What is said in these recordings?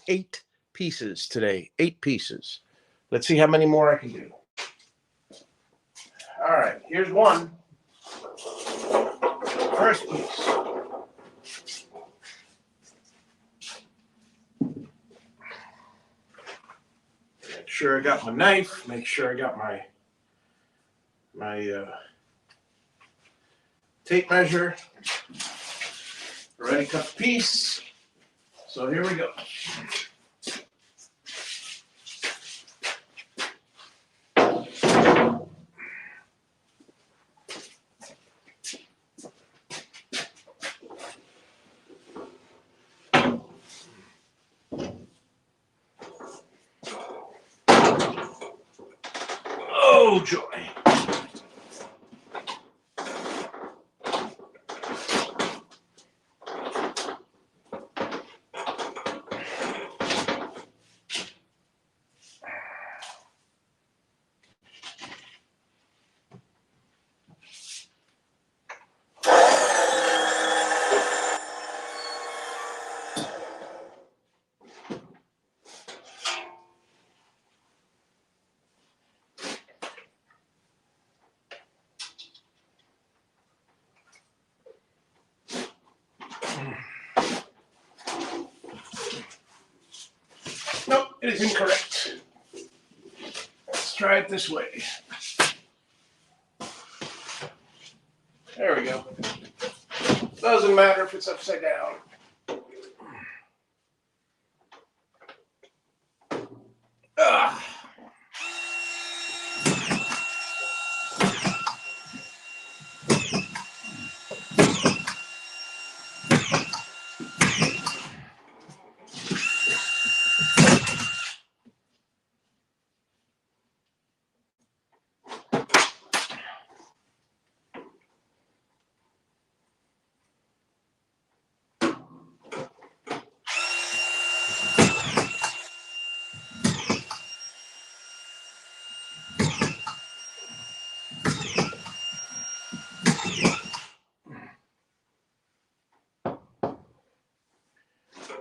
8 pieces today. 8 pieces. Let's see how many more I can do. All right, here's one. First piece. Make sure I got my knife. Make sure I got my tape measure. Already cut the piece. So here we go. Oh, joy. Nope, it is incorrect. Let's try it this way. There we go. Doesn't matter if it's upside down. Ah.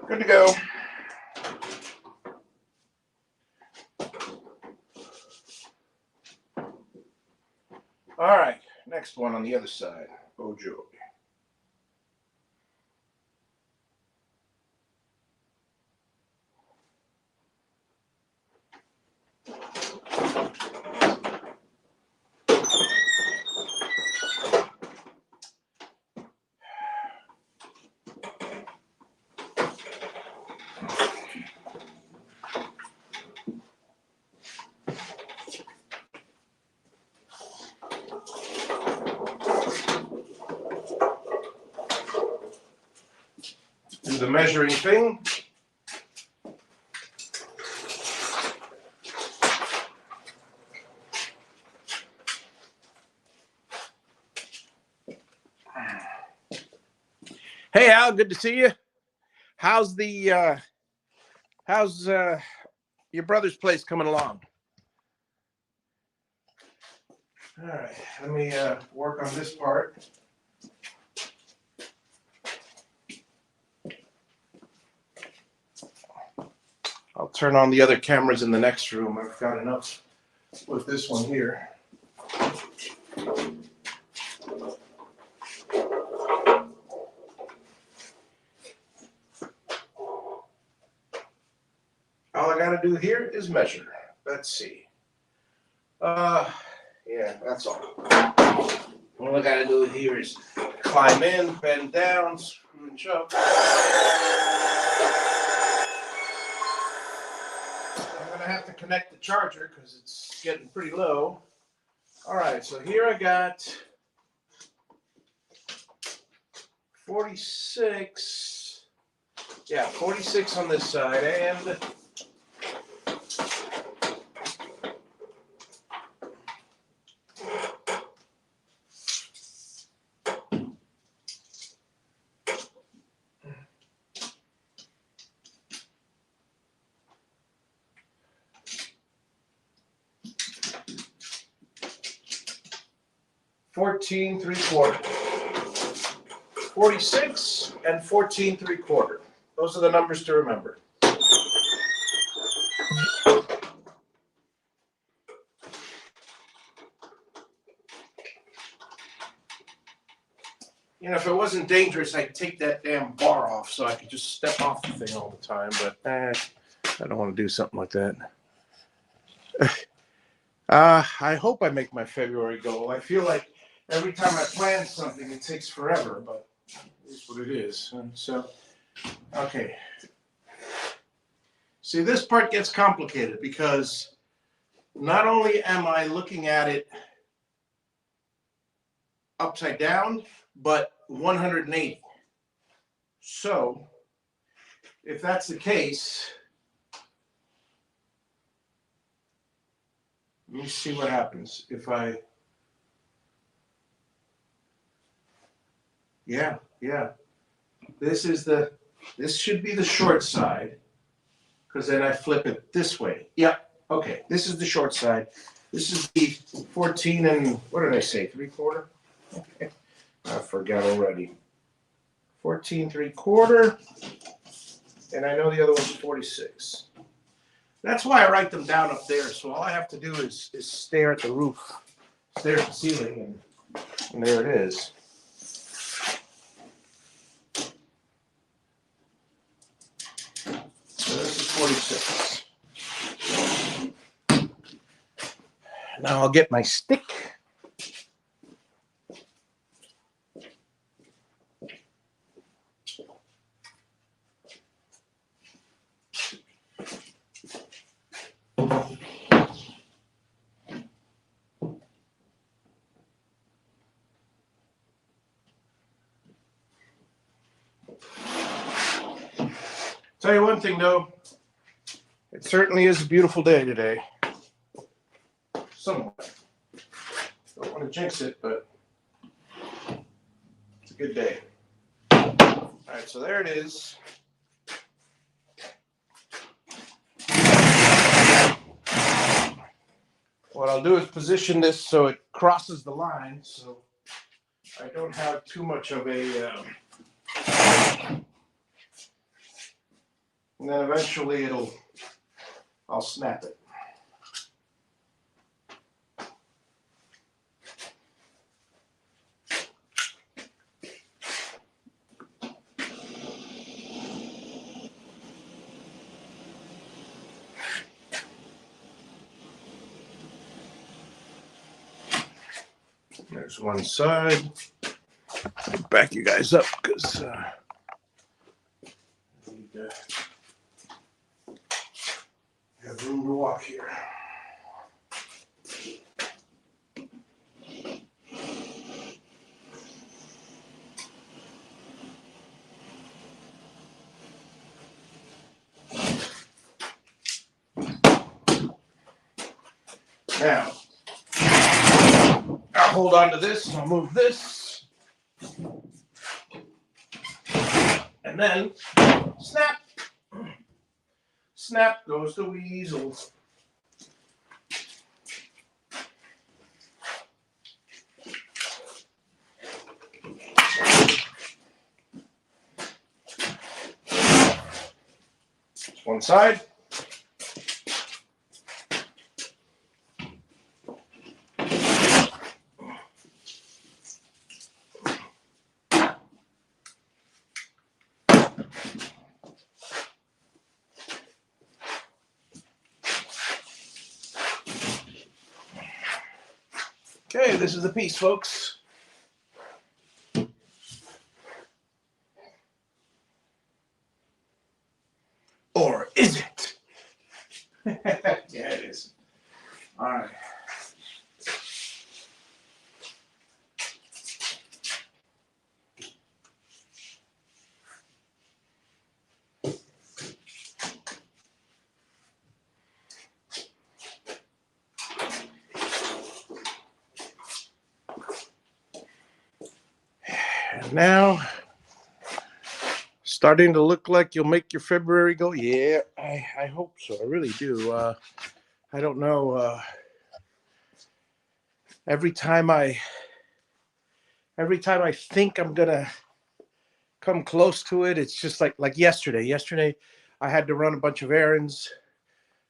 Good to go. All right, next one on the other side. Oh, joy. Do the measuring thing. Hey Al, good to see you. How's your brother's place coming along? All right, let me work on this part. I'll turn on the other cameras in the next room. I've got enough with this one here. All I gotta do here is measure. Let's see. Yeah, that's all. All I gotta do here is climb in, bend down, screw and shove. I'm gonna have to connect the charger because it's getting pretty low. All right, so here I got 46. Yeah, 46 on this side and 14 3/4. 46 and 14 3/4. Those are the numbers to remember. You know, if it wasn't dangerous, I'd take that damn bar off so I could just step off the thing all the time. But I don't want to do something like that. I hope I make my February goal. I feel like every time I plan something, it takes forever, but it's what it is. And so, okay. See, this part gets complicated because not only am I looking at it upside down, but 180. So, if that's the case, let me see what happens if I, yeah. This should be the short side, because then I flip it this way. Yep, okay, this is the short side. This is the 14 and, what did I say, 3/4? Okay. I forgot already. 14 3/4, and I know the other one's 46. That's why I write them down up there. So all I have to do is stare at the roof, stare at the ceiling, and there it is. So this is 46. Now I'll get my stick. Tell you one thing though, it certainly is a beautiful day today. Somewhat. Don't want to jinx it, but it's a good day. All right, so there it is. What I'll do is position this so it crosses the line, so I don't have too much of a, and then eventually I'll snap it. There's one side. Back you guys up because I need to have room to walk here. Now, I'll hold on to this and I'll move this. And then, snap. Snap goes the weasel. One side. Okay, this is the piece, folks. Or is it? Yeah, it is. All right. Now, starting to look like you'll make your February go. Yeah, I hope so. I really do. I don't know. Every time I think I'm gonna come close to it, it's just like yesterday. Yesterday, I had to run a bunch of errands,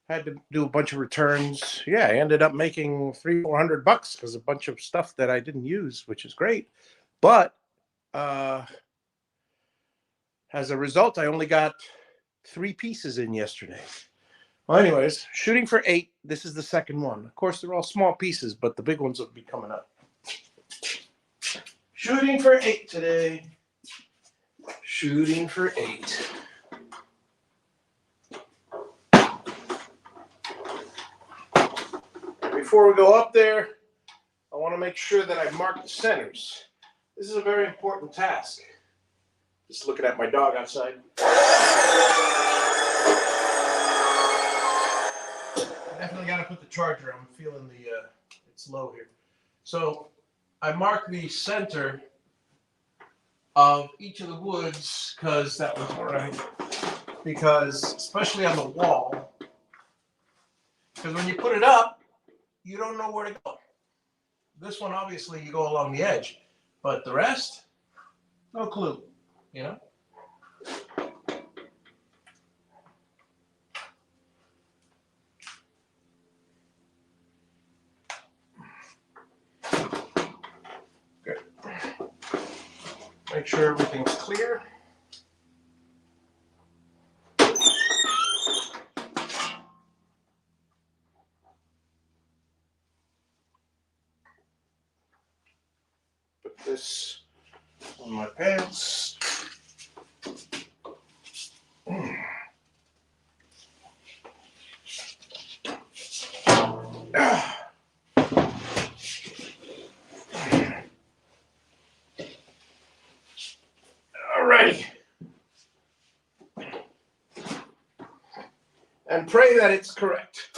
had to do a bunch of returns. Yeah, I ended up making $300-400 because a bunch of stuff that I didn't use, which is great. But As a result, I only got 3 pieces in yesterday. Well, anyways, shooting for 8. This is the second one. Of course, they're all small pieces, but the big ones will be coming up. Shooting for 8 today. Shooting for 8. Before we go up there, I want to make sure that I mark the centers. This is a very important task. Just looking at my dog outside. Definitely got to put the charger on. I'm feeling it's low here. So I mark the center of each of the woods because that was all right. Because especially on the wall, because when you put it up, you don't know where to go. This one, obviously, you go along the edge, but the rest, no clue, you know? Good. Make sure everything's clear. Put this on my pants. Alrighty. And pray that it's correct.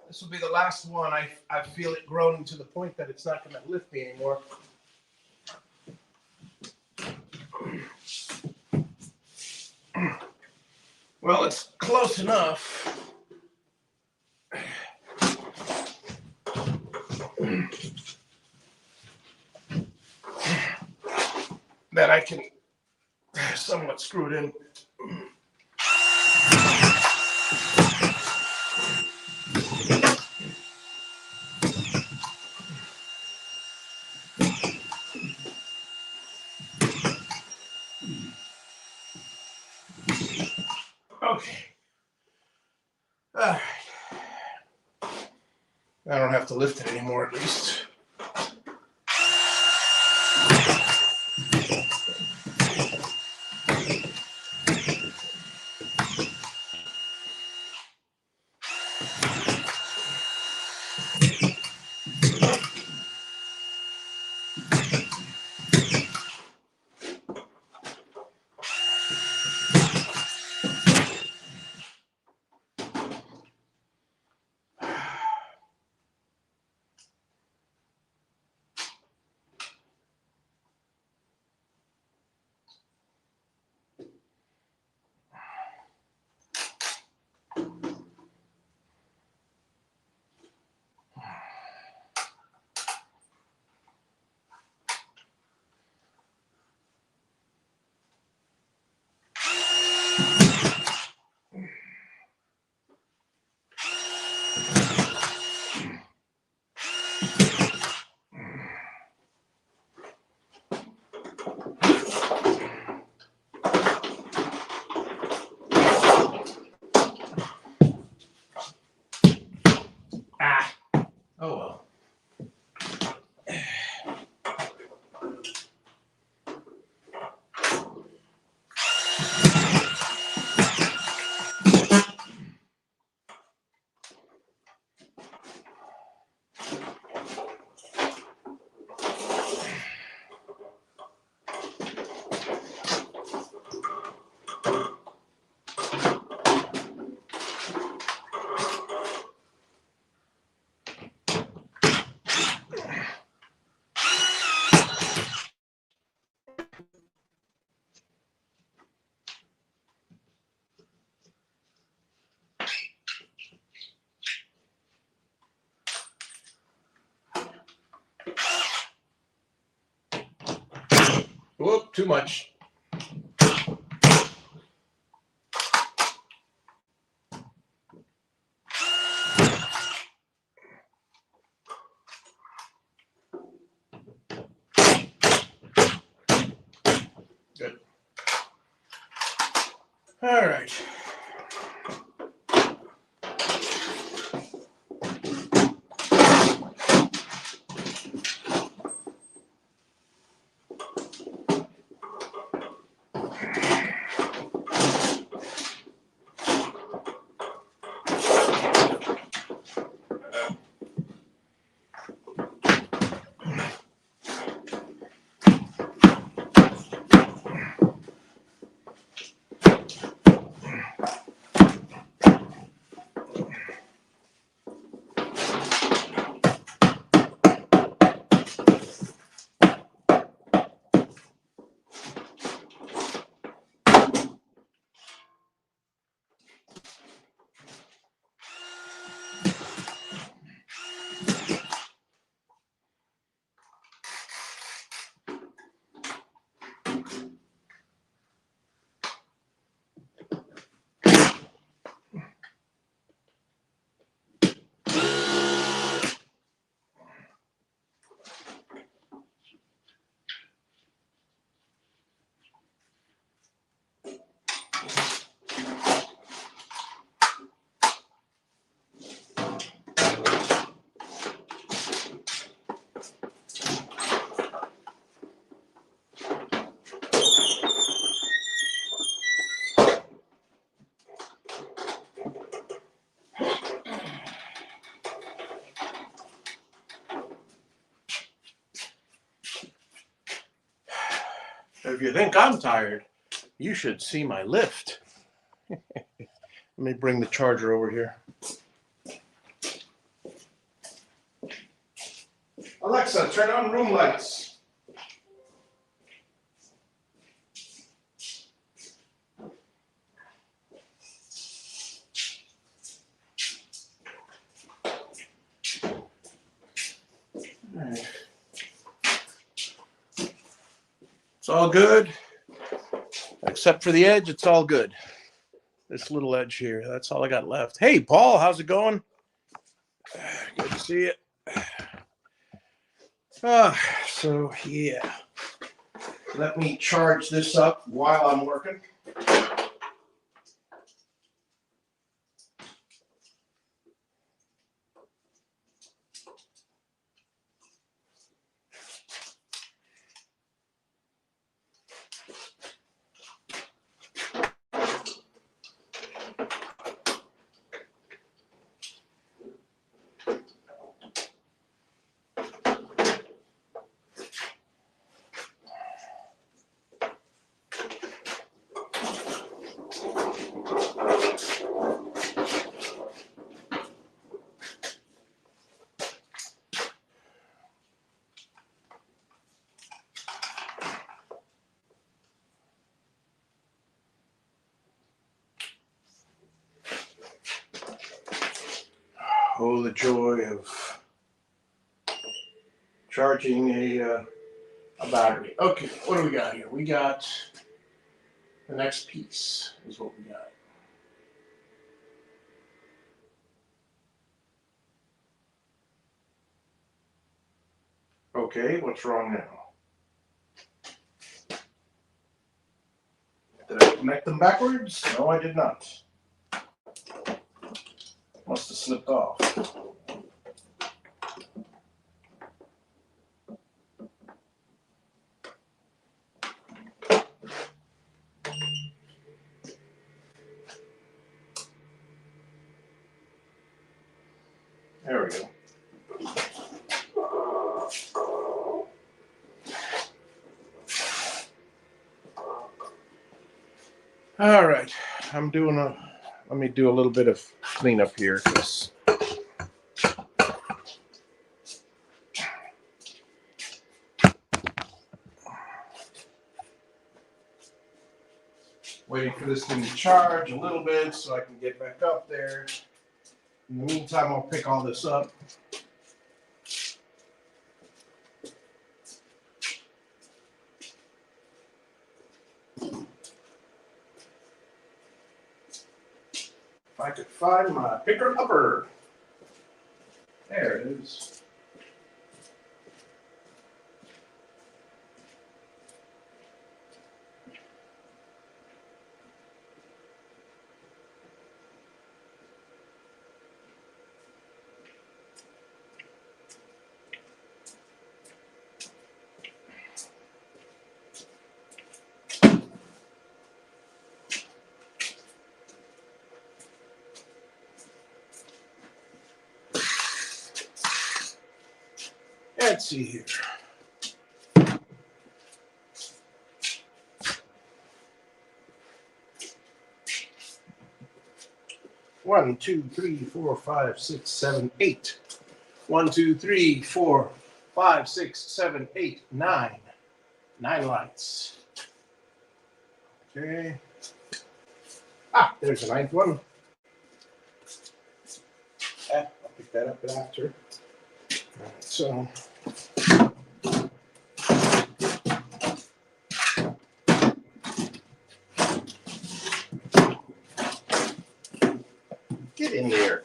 This will be the last one. I feel it growing to the point that it's not going to lift me anymore. Well, it's close enough. That I can somewhat screw it in. Okay. All right. I don't have to lift it anymore, at least. Oh well. Whoop, too much. Good. All right. If you think I'm tired, you should see my lift. Let me bring the charger over here. Alexa, turn on room lights. All right. It's all good. Except for the edge, it's all good. This little edge here, that's all I got left. Hey, Paul, how's it going? Good to see you. So, yeah. Let me charge this up while I'm working. Oh, the joy of charging a battery. Okay, what do we got here? We got the next piece is what we got. Okay, what's wrong now? Did I connect them backwards? No, I did not. Must have slipped off. There we go. All right, let me do a little bit of cleanup here, because waiting for this thing to charge a little bit so I can get back up there. In the meantime, I'll pick all this up. If I could find my picker-upper. There it is. Let's see here. One, two, three, four, five, six, seven, eight. 1, 2, 3, 4, 5, 6, 7, 8, 9. 9 lights. Okay. Ah, there's a 9th one. I'll pick that up after. All right, so. Get in here.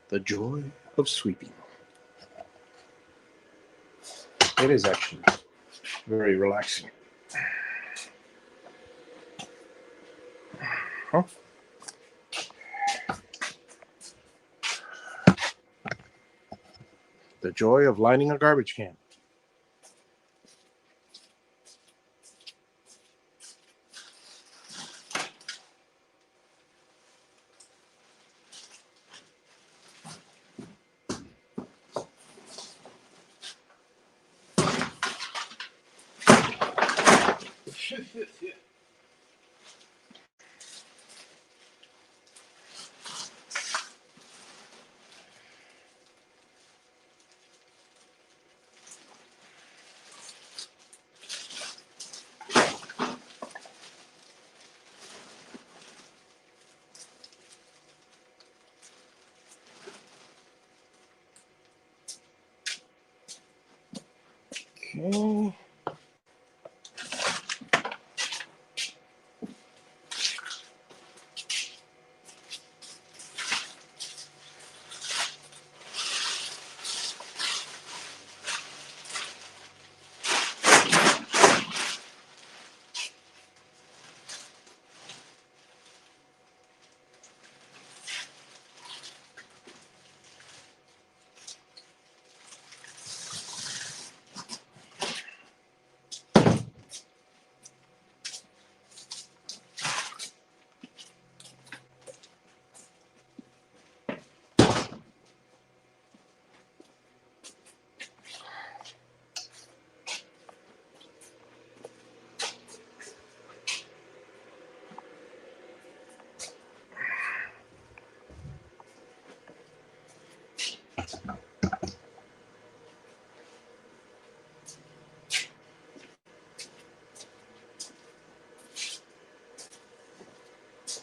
The joy of sweeping. It is actually very relaxing. Huh? The joy of lining a garbage can. Okay.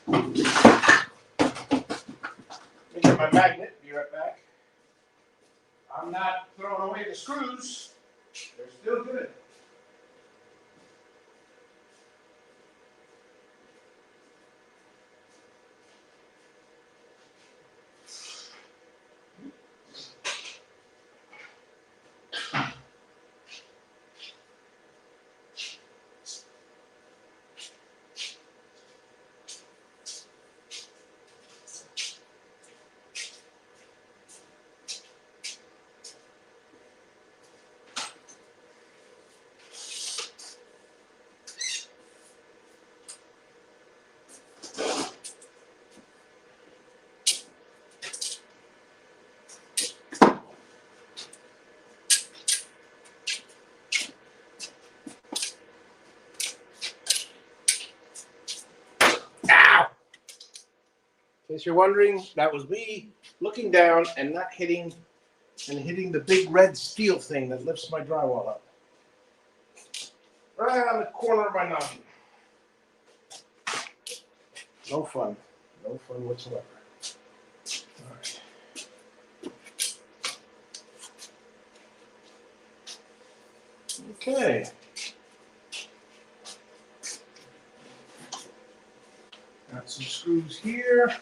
Let me get my magnet. Be right back. I'm not throwing away the screws. They're still good. In case you're wondering, that was me looking down and not hitting the big red steel thing that lifts my drywall up. Right on the corner of my noggin. No fun. No fun whatsoever. All right. Okay. Got some screws here.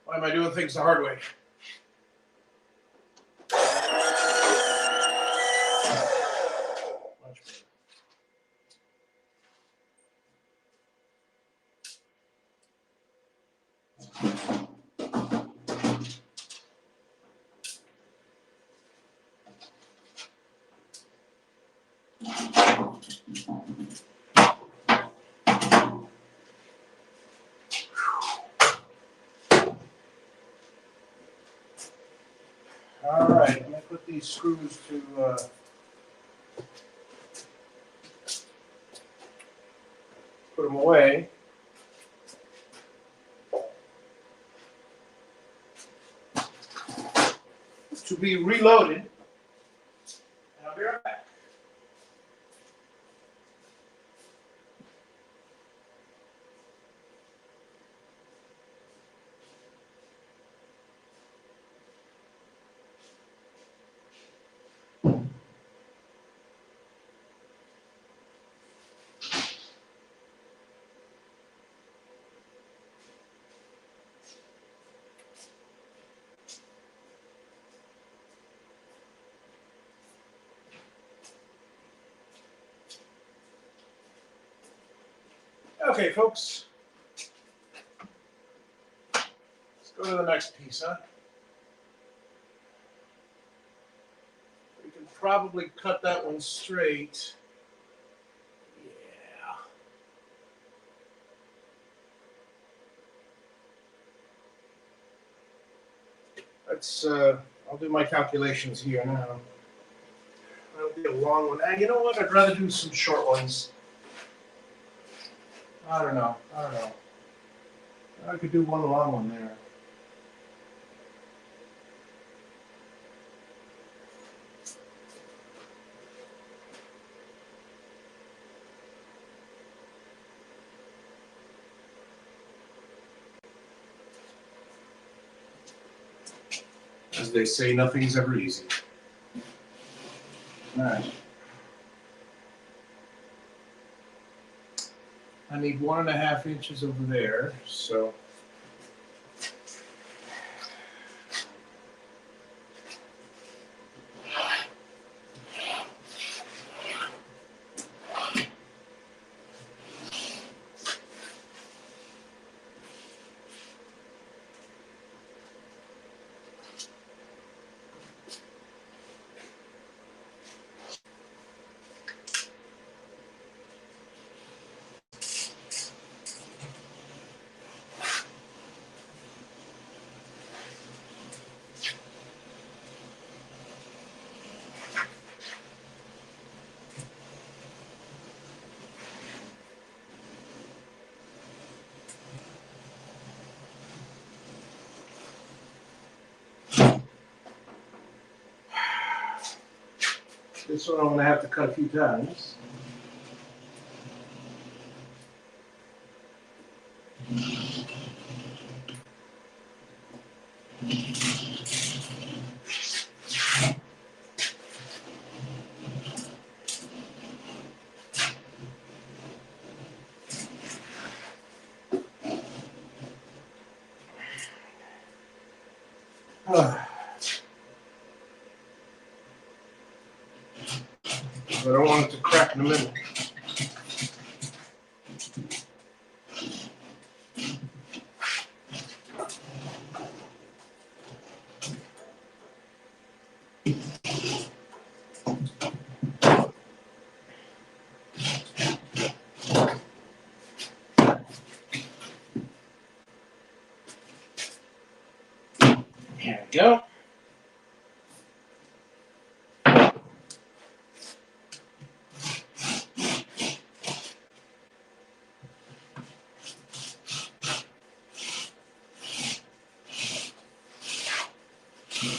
Why am I doing things the hard way? Much better. All right, I'm going to put these screws to put them away. To be reloaded. And I'll be right back. Okay, folks. Let's go to the next piece, huh? We can probably cut that one straight. Yeah. Let's, I'll do my calculations here now. That'll be a long one. And you know what? I'd rather do some short ones. I don't know. I could do one long one there. As they say, nothing's ever easy. All right. I need 1.5 inches over there, so. This one I'm going to have to cut a few times. I don't want it to crack in the middle. There we go. Ah!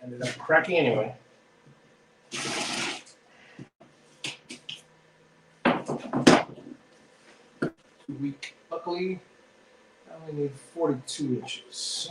Ended up cracking anyway. Weak. Luckily, I only need 42 inches.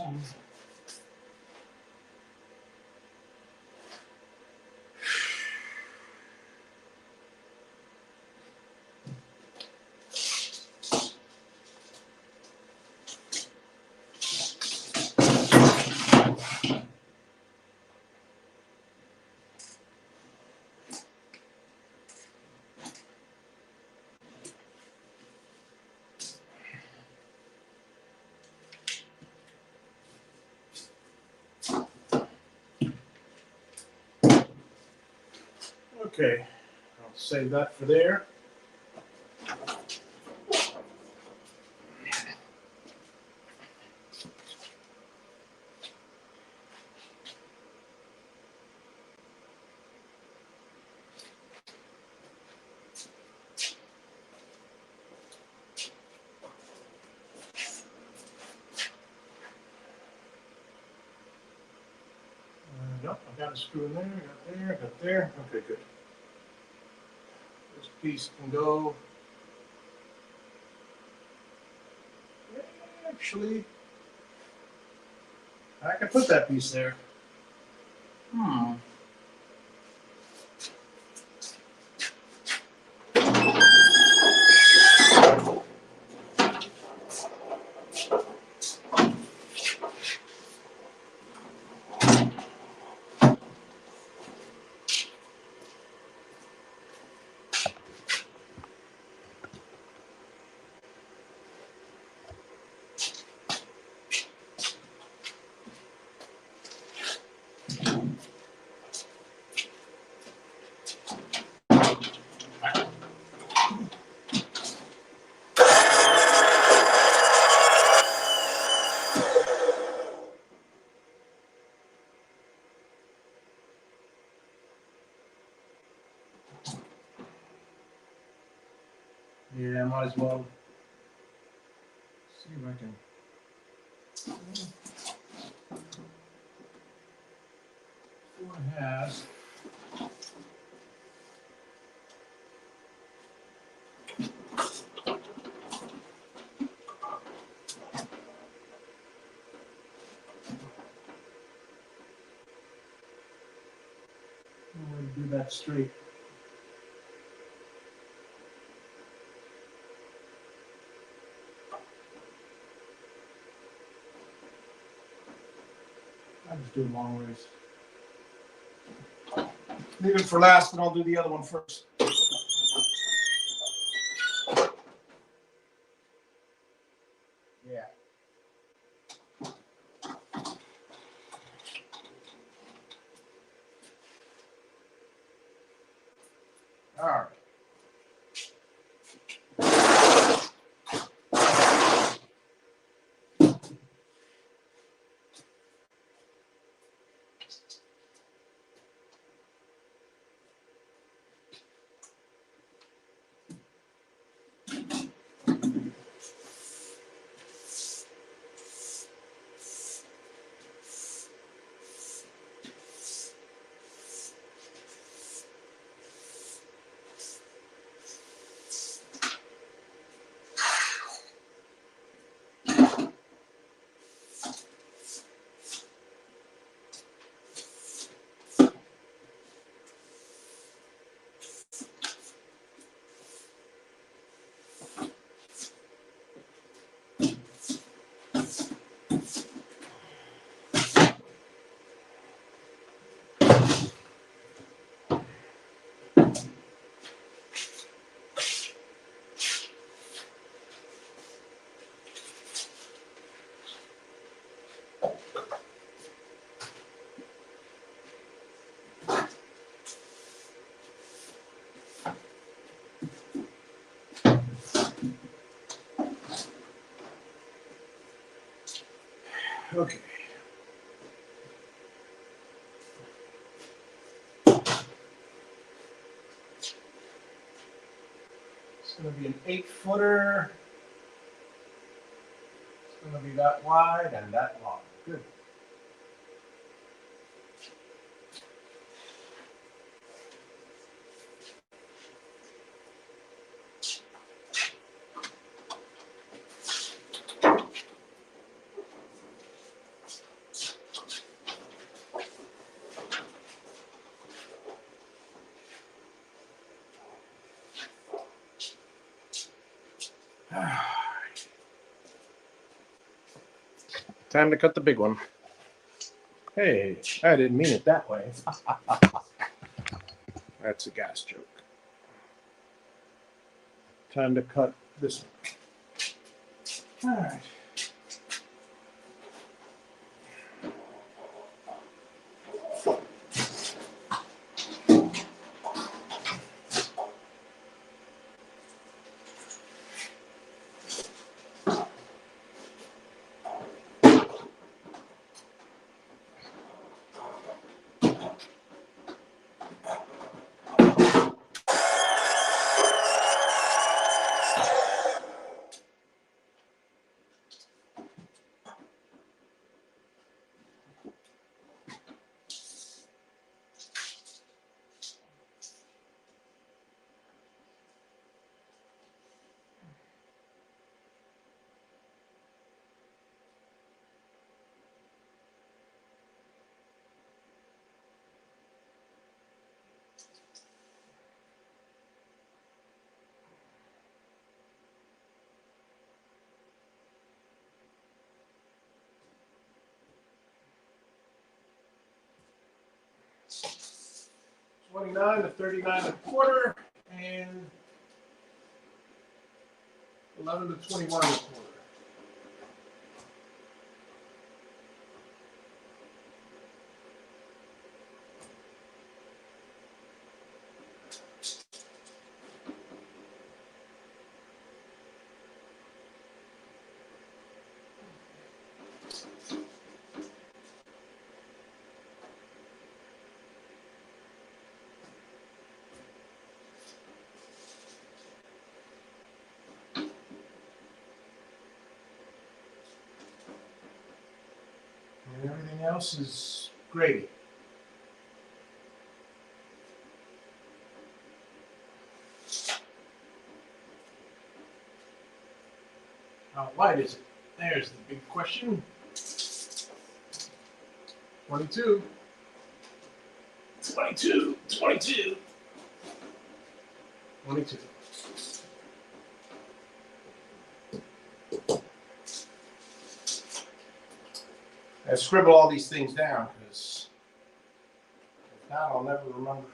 Okay, I'll save that for there. Nope, I got a screw in there, got there, got there. Okay, good. This piece can go. Actually, I can put that piece there. Yeah, I might as well see if I can. Four has. I'm going to do that straight. I'll just do it long ways. Leave it for last, and I'll do the other one first. Yeah. All right. Okay. going to be an 8-footer. It's going to be that wide and that long. Good. Time to cut the big one. Hey, I didn't mean it that way. That's a gas joke. Time to cut this one. All right. $29 to $39.25 and $11 to $21.25. And everything else is gravy. How wide is it? There's the big question. 22. 22. 22. 22. I scribble all these things down because if not, I'll never remember.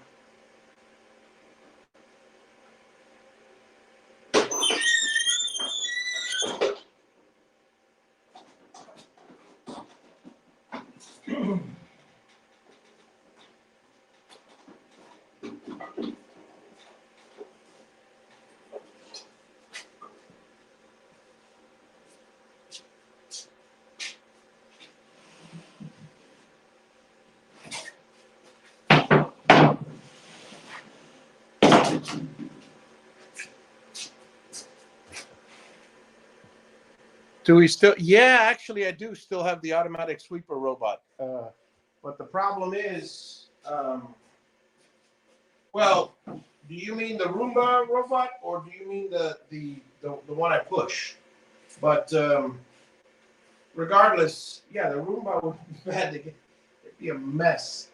Do we still? Yeah, actually, I do still have the automatic sweeper robot. But the problem is, well, do you mean the Roomba robot or do you mean the one I push? But regardless, yeah, the Roomba would be bad to get. It'd be a mess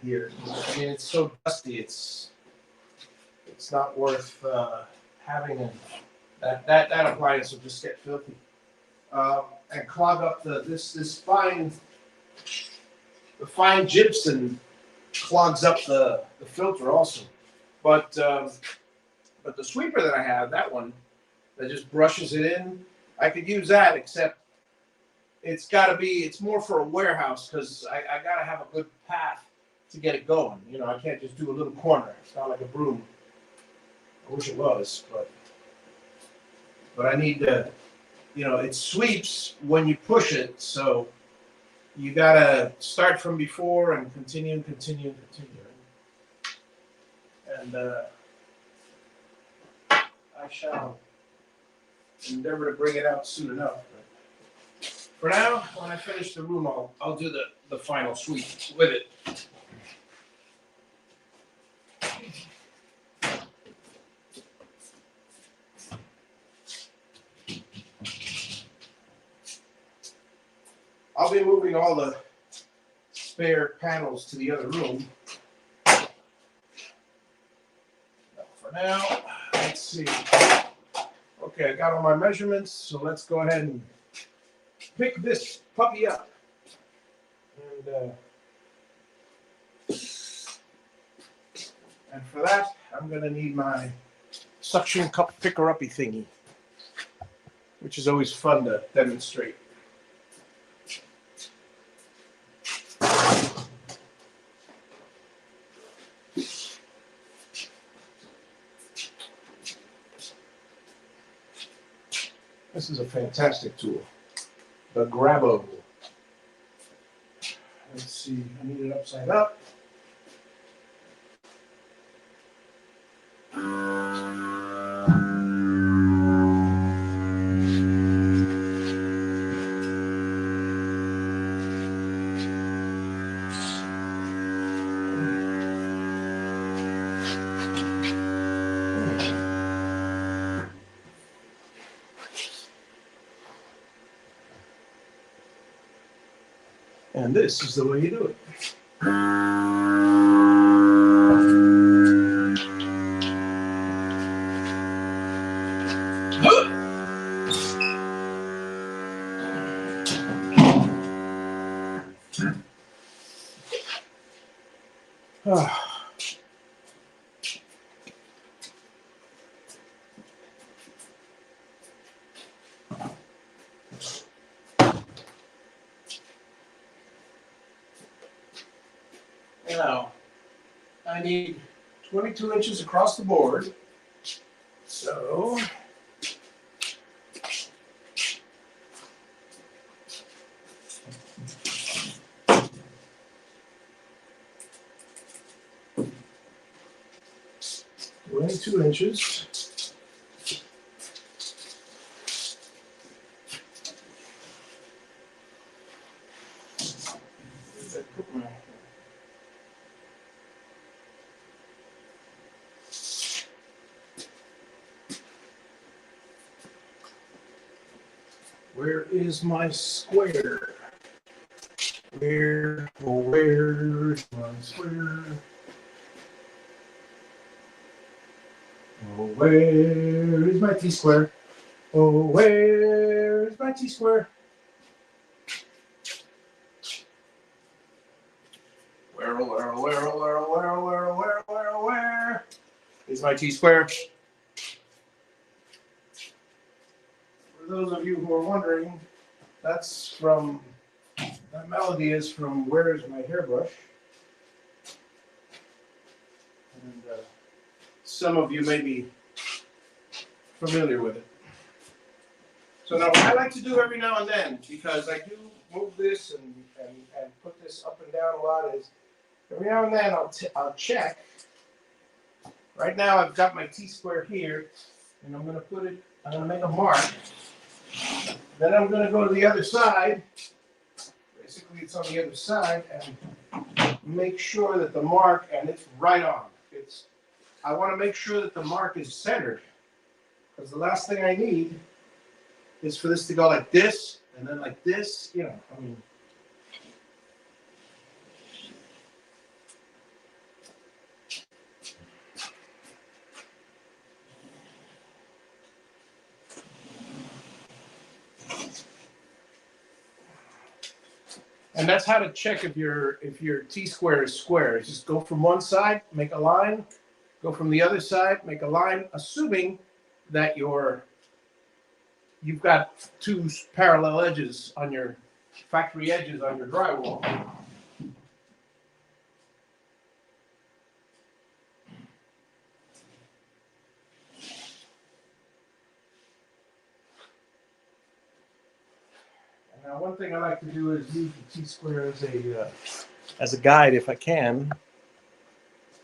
here. I mean, it's so dusty. It's not worth having a. That appliance will just get filthy and clog up this fine gypsum clogs up the filter also. But the sweeper that I have, that one that just brushes it in, I could use that, except it's more for a warehouse because I gotta have a good path to get it going. You know, I can't just do a little corner. It's not like a broom. I wish it was, but I need to, it sweeps when you push it, so you gotta start from before and continue. And I shall endeavor to bring it out soon enough. But for now, when I finish the room, I'll do the final sweep with it. I'll be moving all the spare panels to the other room. For now, let's see. Okay, I got all my measurements, so let's go ahead and pick this puppy up. And for that, I'm going to need my suction cup picker-uppy thingy, which is always fun to demonstrate. This is a fantastic tool, the Grabo. Let's see, I need it upside up. And this is the way you do it. Now, I need 22 inches across the board. So, $22 Where is my square? Where's my square? Oh, where is my T-square? Oh, where is my T-square? Where is my T-square? For those of you who are wondering, that melody is from Where's My Hairbrush? And some of you may be familiar with it. So now what I like to do every now and then, because I do move this and put this up and down a lot, is every now and then I'll check. Right now I've got my T-square here, and I'm going to make a mark. Then I'm going to go to the other side. Basically, it's on the other side, and make sure that the mark, and it's right on. I want to make sure that the mark is centered, because the last thing I need is for this to go like this, and then like this, I mean. And that's how to check if your T-square is square. Just go from one side, make a line, go from the other side, make a line, assuming that you've got two parallel edges on your factory edges on your drywall. Now, one thing I like to do is use the T-square as a guide, if I can,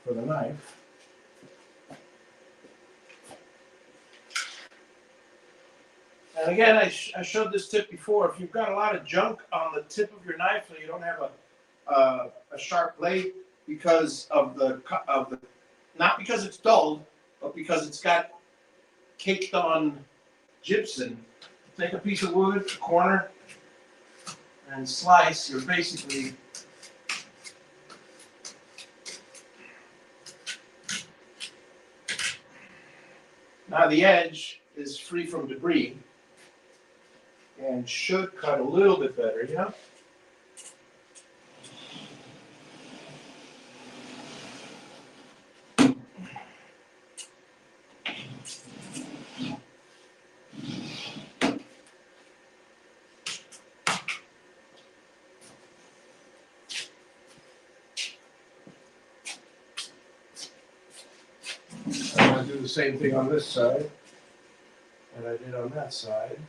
for the knife. And again, I showed this tip before. If you've got a lot of junk on the tip of your knife, so you don't have a sharp blade because of the not because it's dulled, but because it's got caked on gypsum. Take a piece of wood, a corner, and slice. You're basically now the edge is free from debris and should cut a little bit better, you know? I'm going to do the same thing on this side that I did on that side.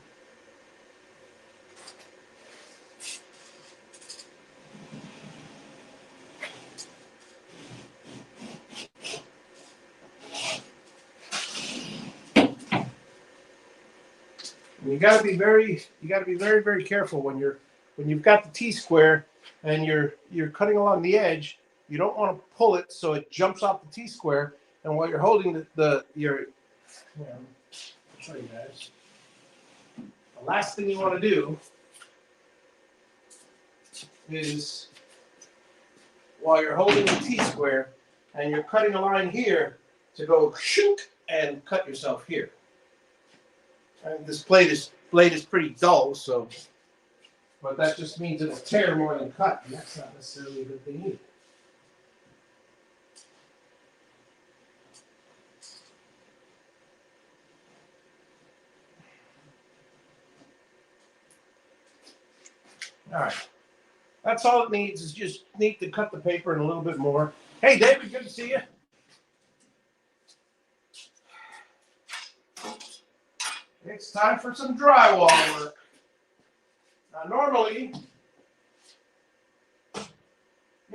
And you got to be very, very careful when you've got the T-square and you're cutting along the edge. You don't want to pull it so it jumps off the T-square. And while you're holding I'll show you guys. The last thing you want to do is while you're holding the T-square and you're cutting a line here to go shoot and cut yourself here. And this blade is pretty dull, so, but that just means it'll tear more than cut, and that's not necessarily a good thing either. All right, that's all it needs is just need to cut the paper in a little bit more. Hey, David, good to see you. It's time for some drywall work. Now, normally,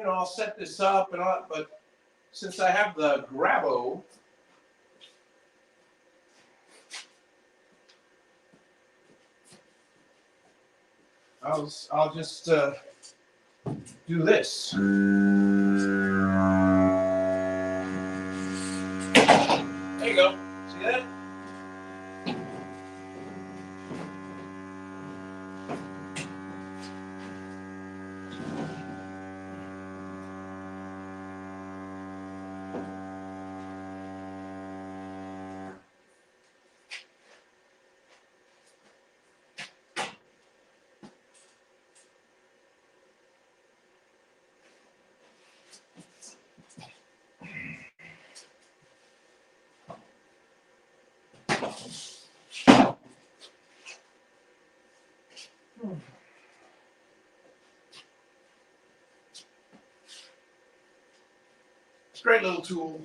I'll set this up and all, but since I have the Grabo, I'll just do this. There you go. See that? It's a great little tool.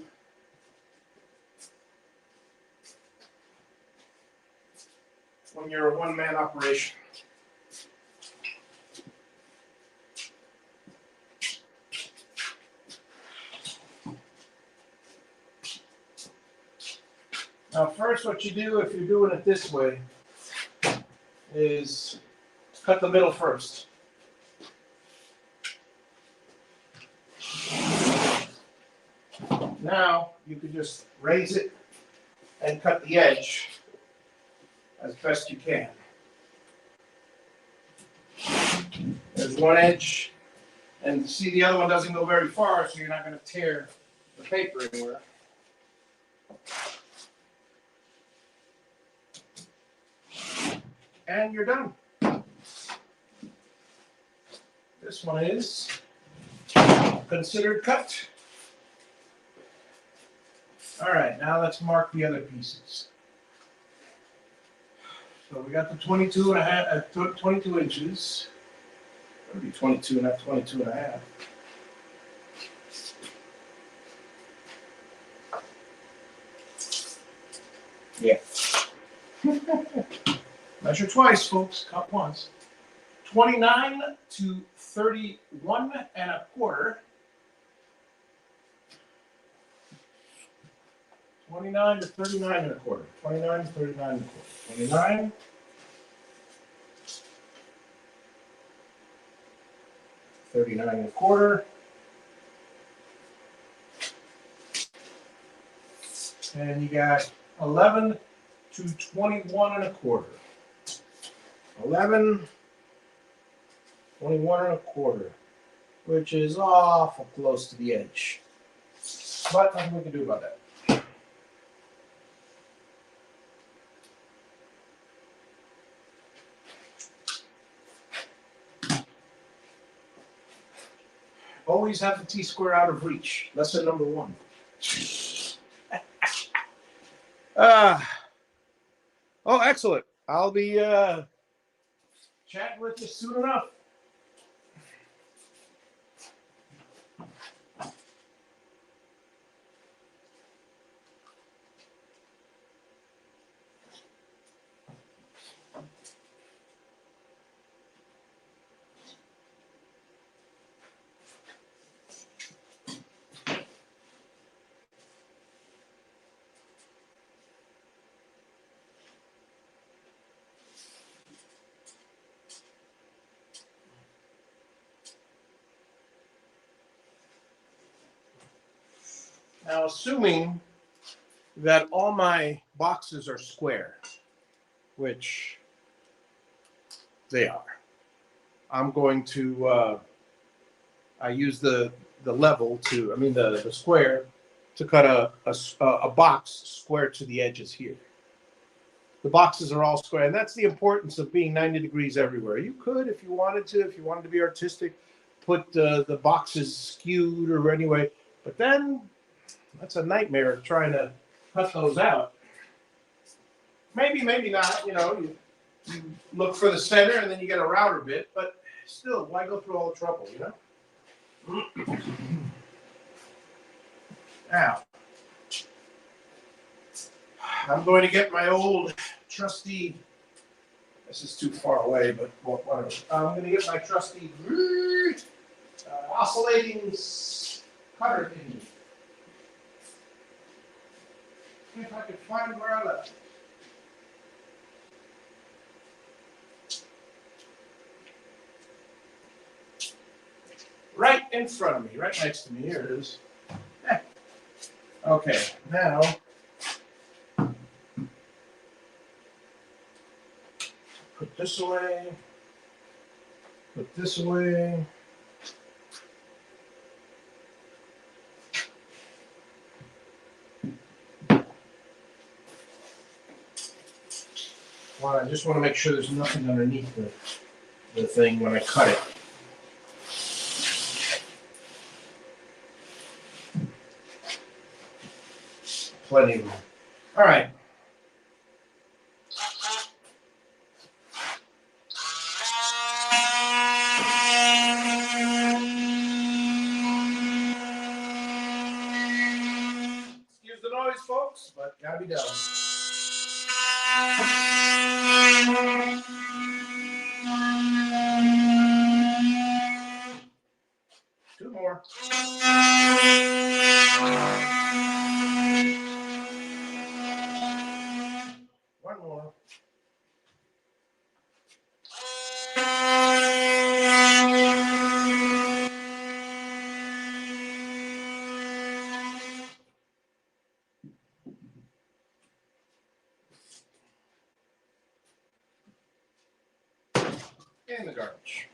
When you're a one-man operation. Now, first, what you do if you're doing it this way is cut the middle first. Now, you can just raise it and cut the edge as best you can. There's one edge, and see the other one doesn't go very far, so you're not going to tear the paper anywhere. And you're done. This one is considered cut. All right, now let's mark the other pieces. So we got the 22 inches. It would be 22, not 22 and a half. Yeah. Measure twice, folks, cut once. 29 to 31 and a quarter. 29 to 39 and a quarter. 29 to 39 and a quarter. 29 39 1/4. And you got 11 to 21 1/4. 11, 21 1/4, which is awful close to the edge. But nothing we can do about that. Always have the T-square out of reach. Lesson number 1. Oh, excellent. I'll be chatting with you soon enough. Now, assuming that all my boxes are square, which they are, I'm going to, I use the level to, the square to cut a box square to the edges here. The boxes are all square, and that's the importance of being 90 degrees everywhere. You could, if you wanted to be artistic, put the boxes skewed or anyway, but then that's a nightmare trying to cut those out. Maybe not, you look for the center and then you get a router bit, but still, why go through all the trouble, Now, I'm going to get my old trusty, this is too far away, but whatever. I'm going to get my trusty oscillating cutter thingy. See if I can find where I left it. Right in front of me, right next to me. Here it is. Okay, now put this away. Put this away. Well, I just want to make sure there's nothing underneath the thing when I cut it. Plenty of room. All right. Excuse the noise, folks, but gotta be done. Two more. One more. In the garbage.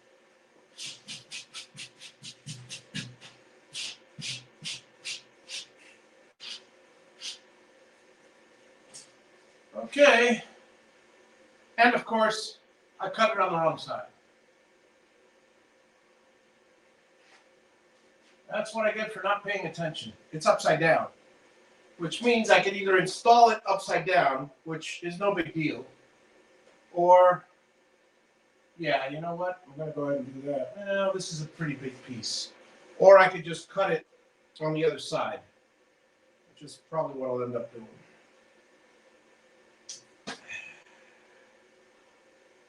Okay. And of course, I cut it on the wrong side. That's what I get for not paying attention. It's upside down, which means I can either install it upside down, which is no big deal, or, yeah, you know what? I'm going to go ahead and do that. Well, this is a pretty big piece. Or I could just cut it on the other side, which is probably what I'll end up doing.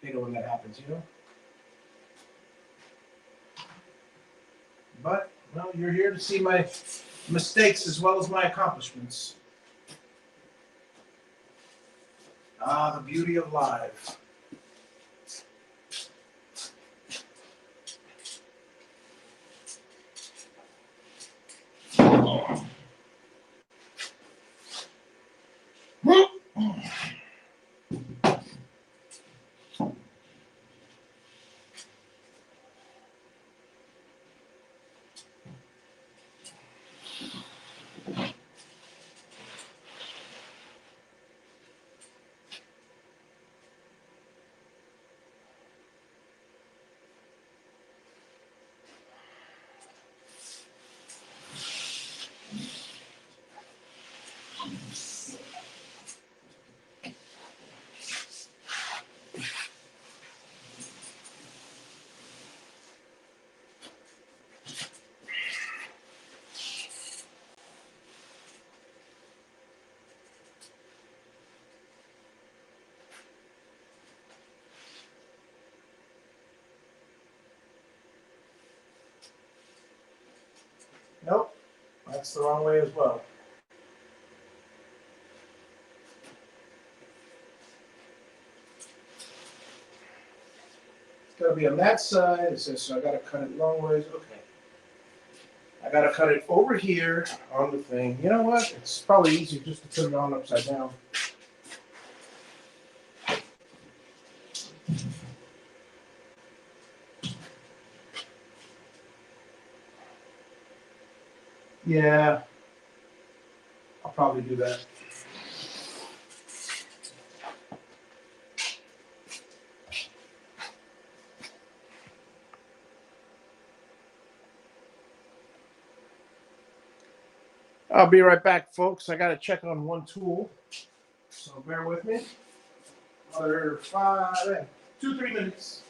Hate it when that happens, But, well, you're here to see my mistakes as well as my accomplishments. Ah, the beauty of live. That's the wrong way as well. It's gotta be on that side. It says, so I gotta cut it long ways. Okay. I gotta cut it over here on the thing. You know what? It's probably easier just to put it on upside down. Yeah, I'll probably do that. I'll be right back, folks. I gotta check on one tool, so bear with me. Another 3 minutes.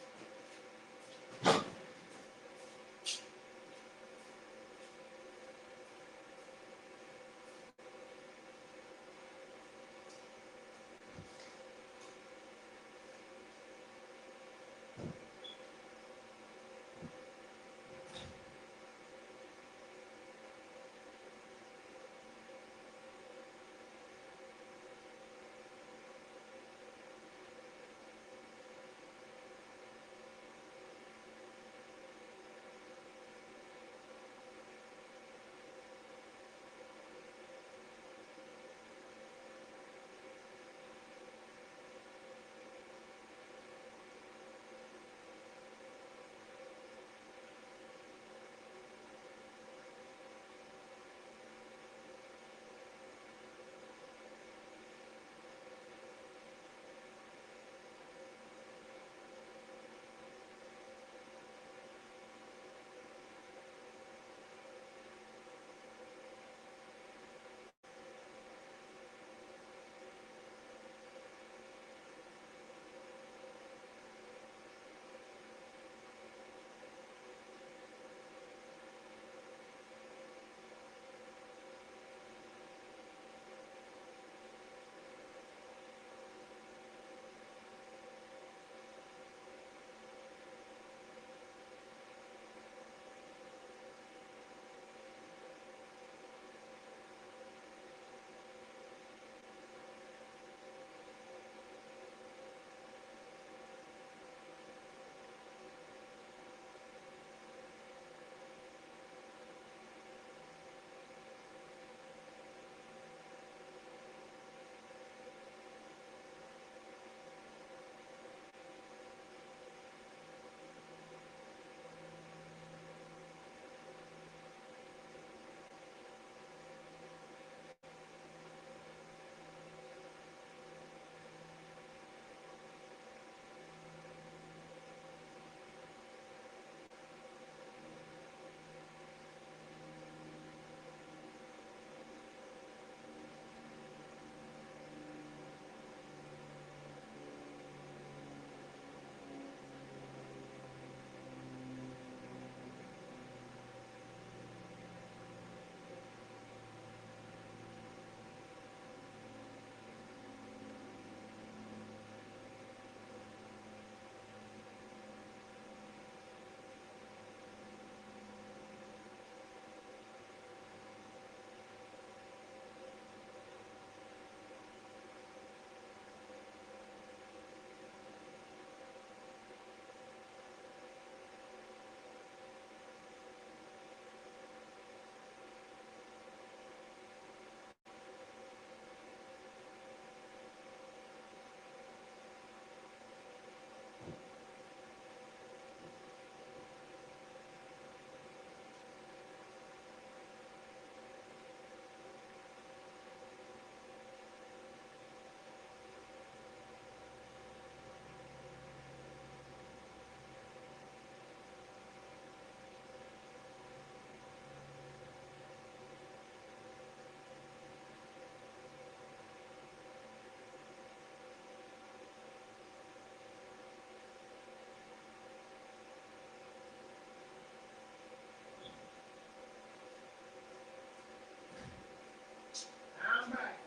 I'm back,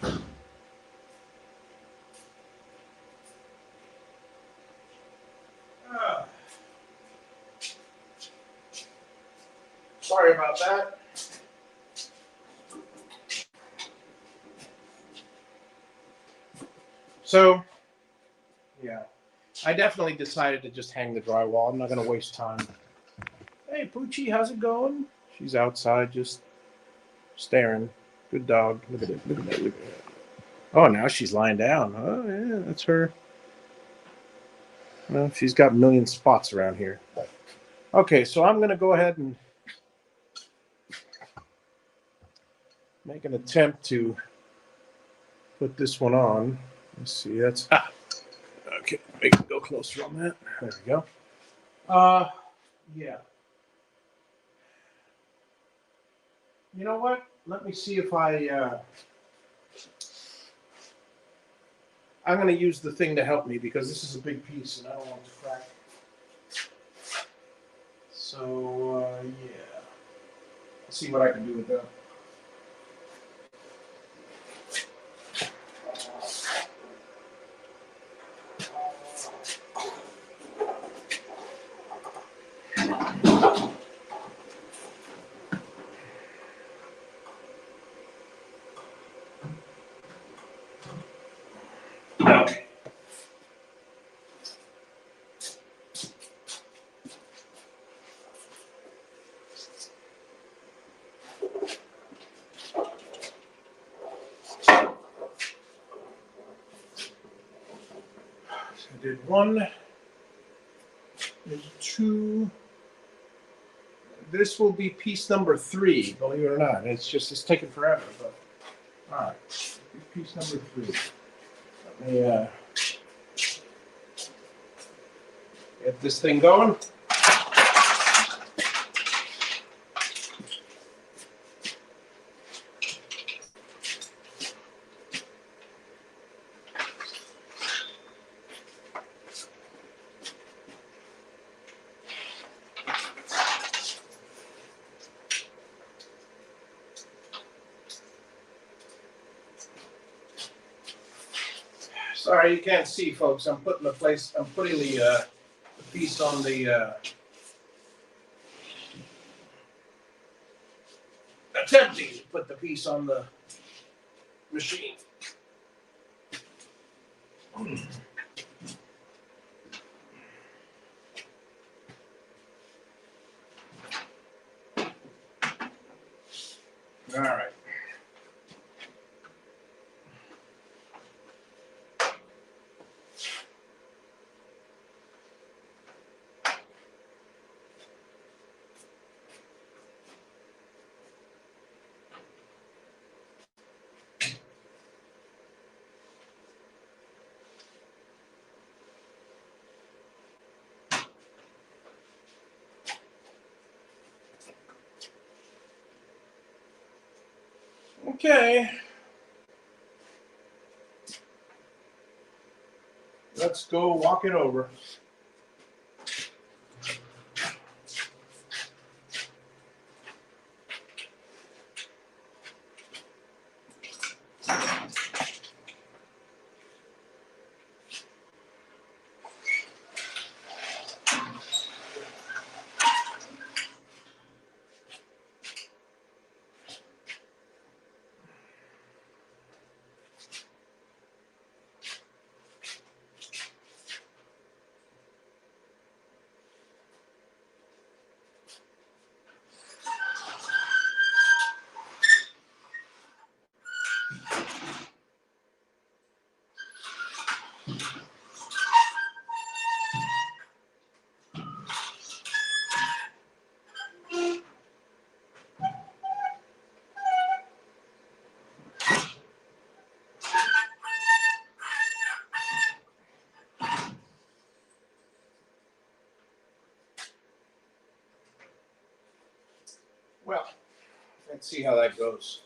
folks. Ah, sorry about that. So, yeah, I definitely decided to just hang the drywall. I'm not going to waste time. Hey, Poochie, how's it going? She's outside just staring. Good dog. Look at it. Look at that. Look at that. Oh, now she's lying down. Oh, yeah, that's her. Well, she's got a million spots around here. Okay, so I'm going to go ahead and make an attempt to put this one on. Let's see. That's okay. Make it go closer on that. There we go. Yeah. You know what? Let me see if I'm going to use the thing to help me because this is a big piece and I don't want it to crack. So, yeah. Let's see what I can do with that. Okay. I did one. There's two. This will be piece number 3, believe it or not. It's taking forever, but all right. Piece number 3. Let me get this thing going. Sorry, you can't see, folks. I'm putting the piece on the attempting to put the piece on the machine. All right. Okay. Let's go walk it over. Well, let's see how that goes.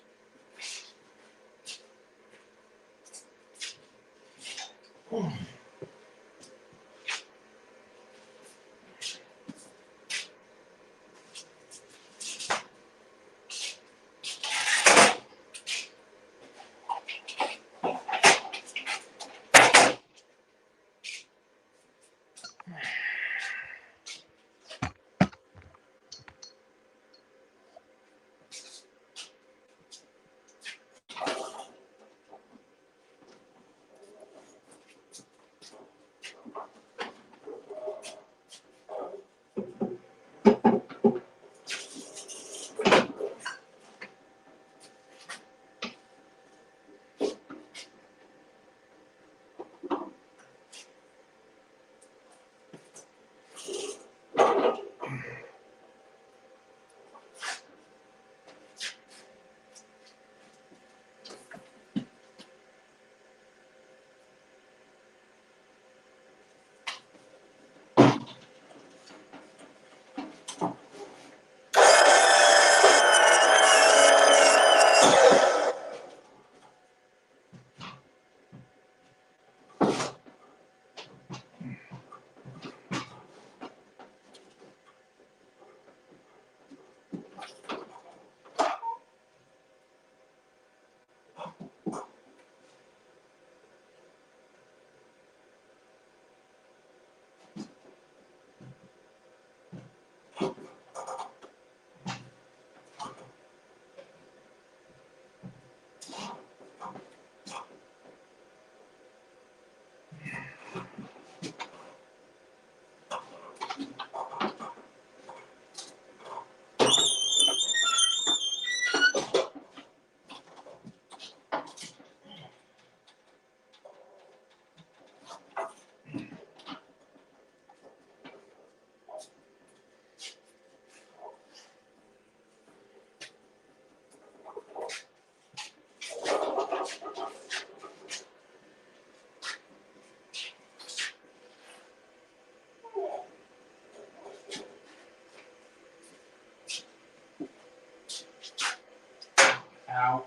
Ow.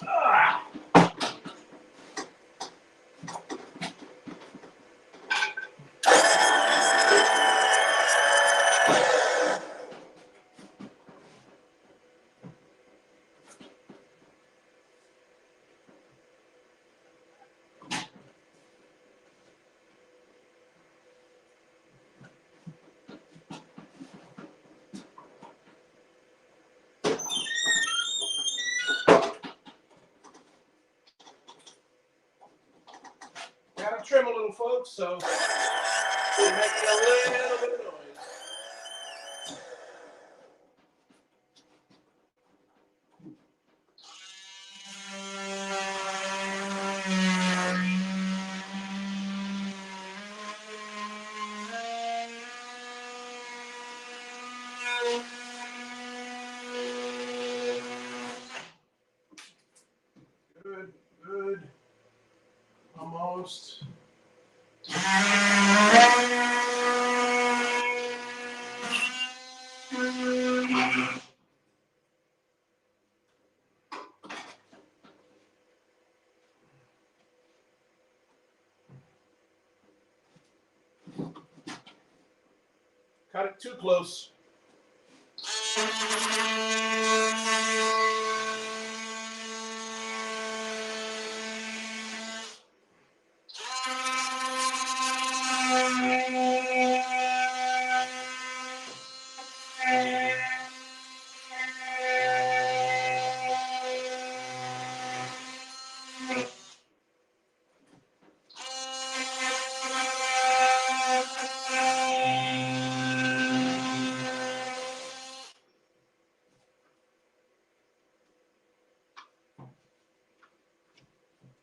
Ah. Gotta trim a little, folks, so we're making a little bit of noise. Good, good. Almost. Cut it too close.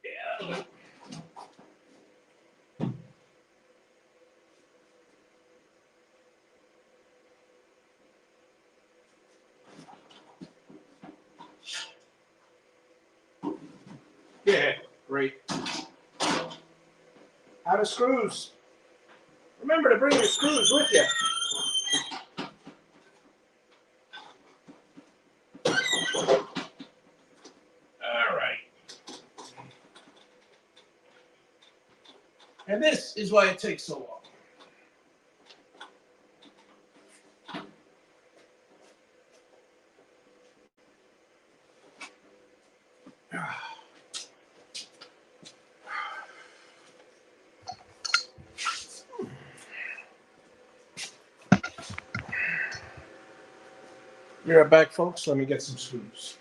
Yeah. Yeah, great. Out of screws. Remember to bring your screws with you. All right. And this is why it takes so long. Be right back, folks. Let me get some screws.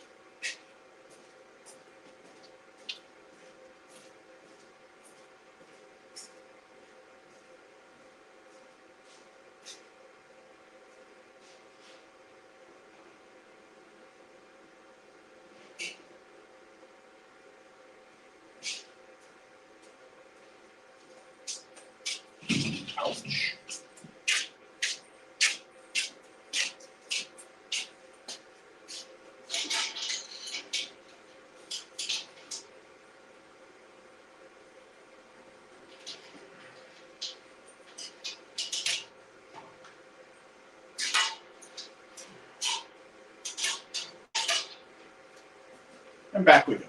Ouch. And back we go.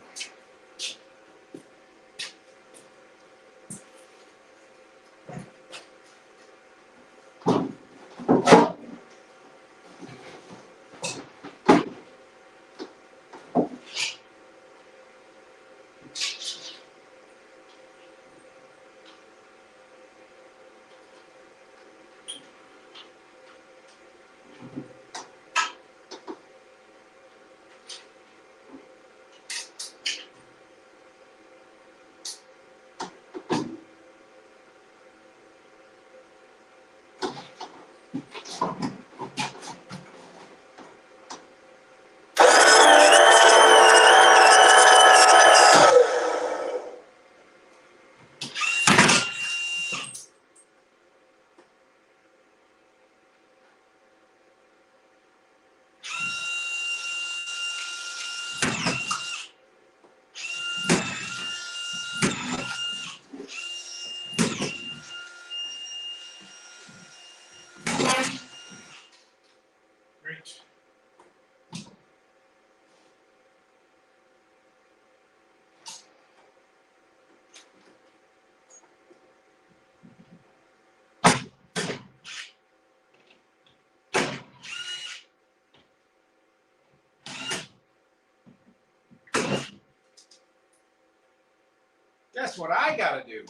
Guess what I gotta do?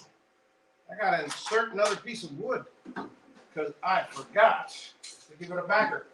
I gotta insert another piece of wood because I forgot to give it a backer.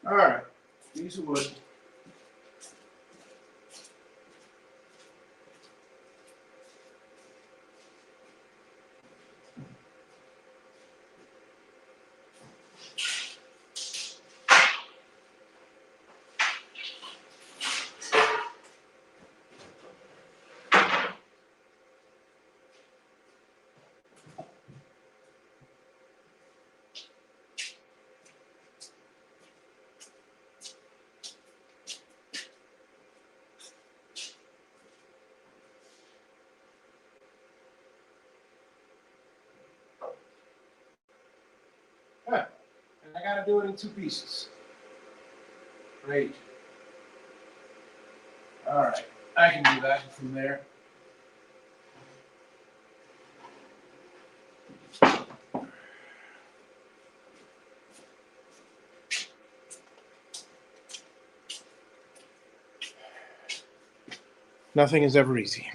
All right, piece of wood. Huh. And I gotta do it in 2 pieces. Great. All right, I can do that from there. Nothing is ever easy.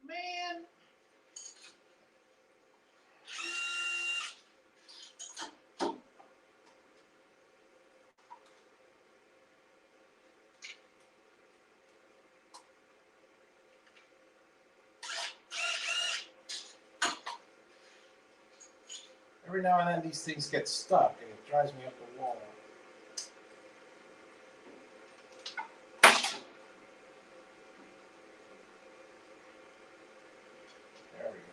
Man. Every now and then these things get stuck and it drives me up the wall. There we go.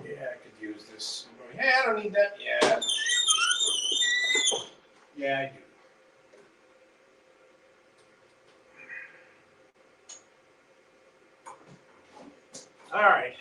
Yeah, I could use this. Yeah, I don't need that. Yeah. Yeah, I do. All right.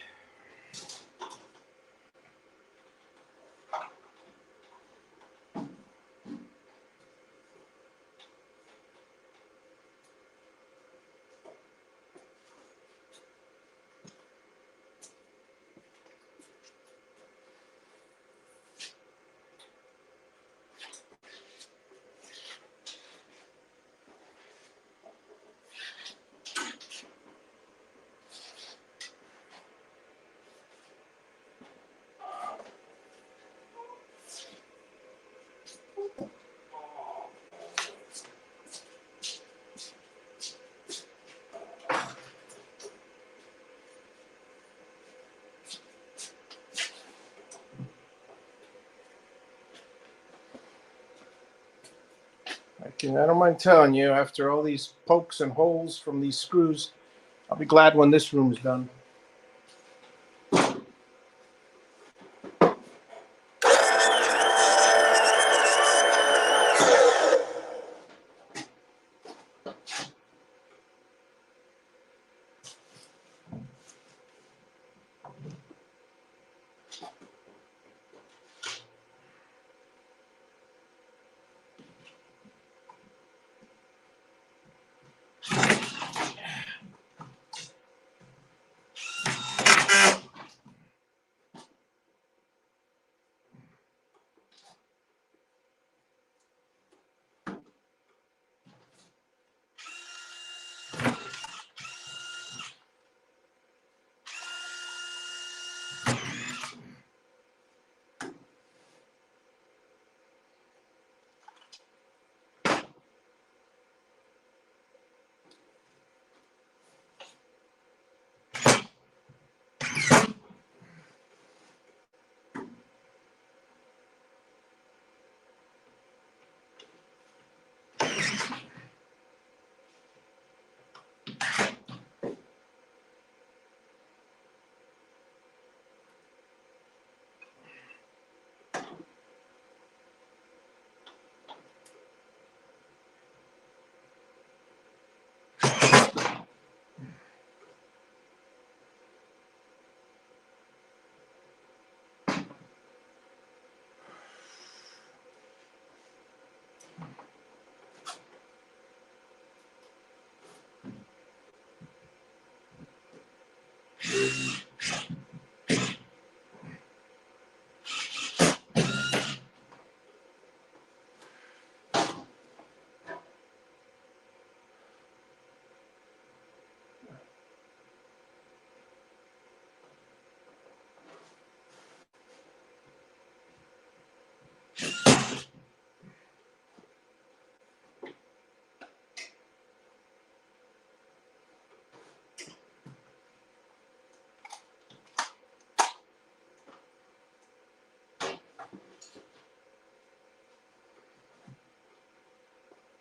I don't mind telling you, after all these pokes and holes from these screws, I'll be glad when this room's done.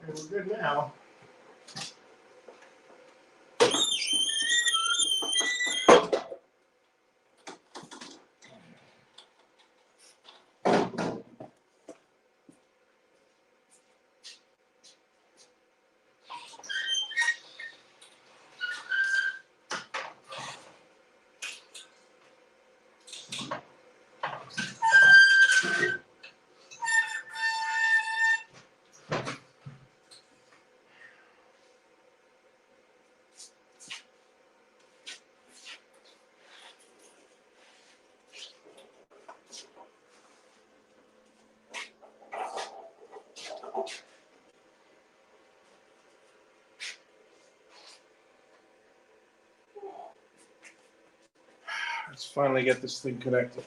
And we're good now. Let's finally get this thing connected.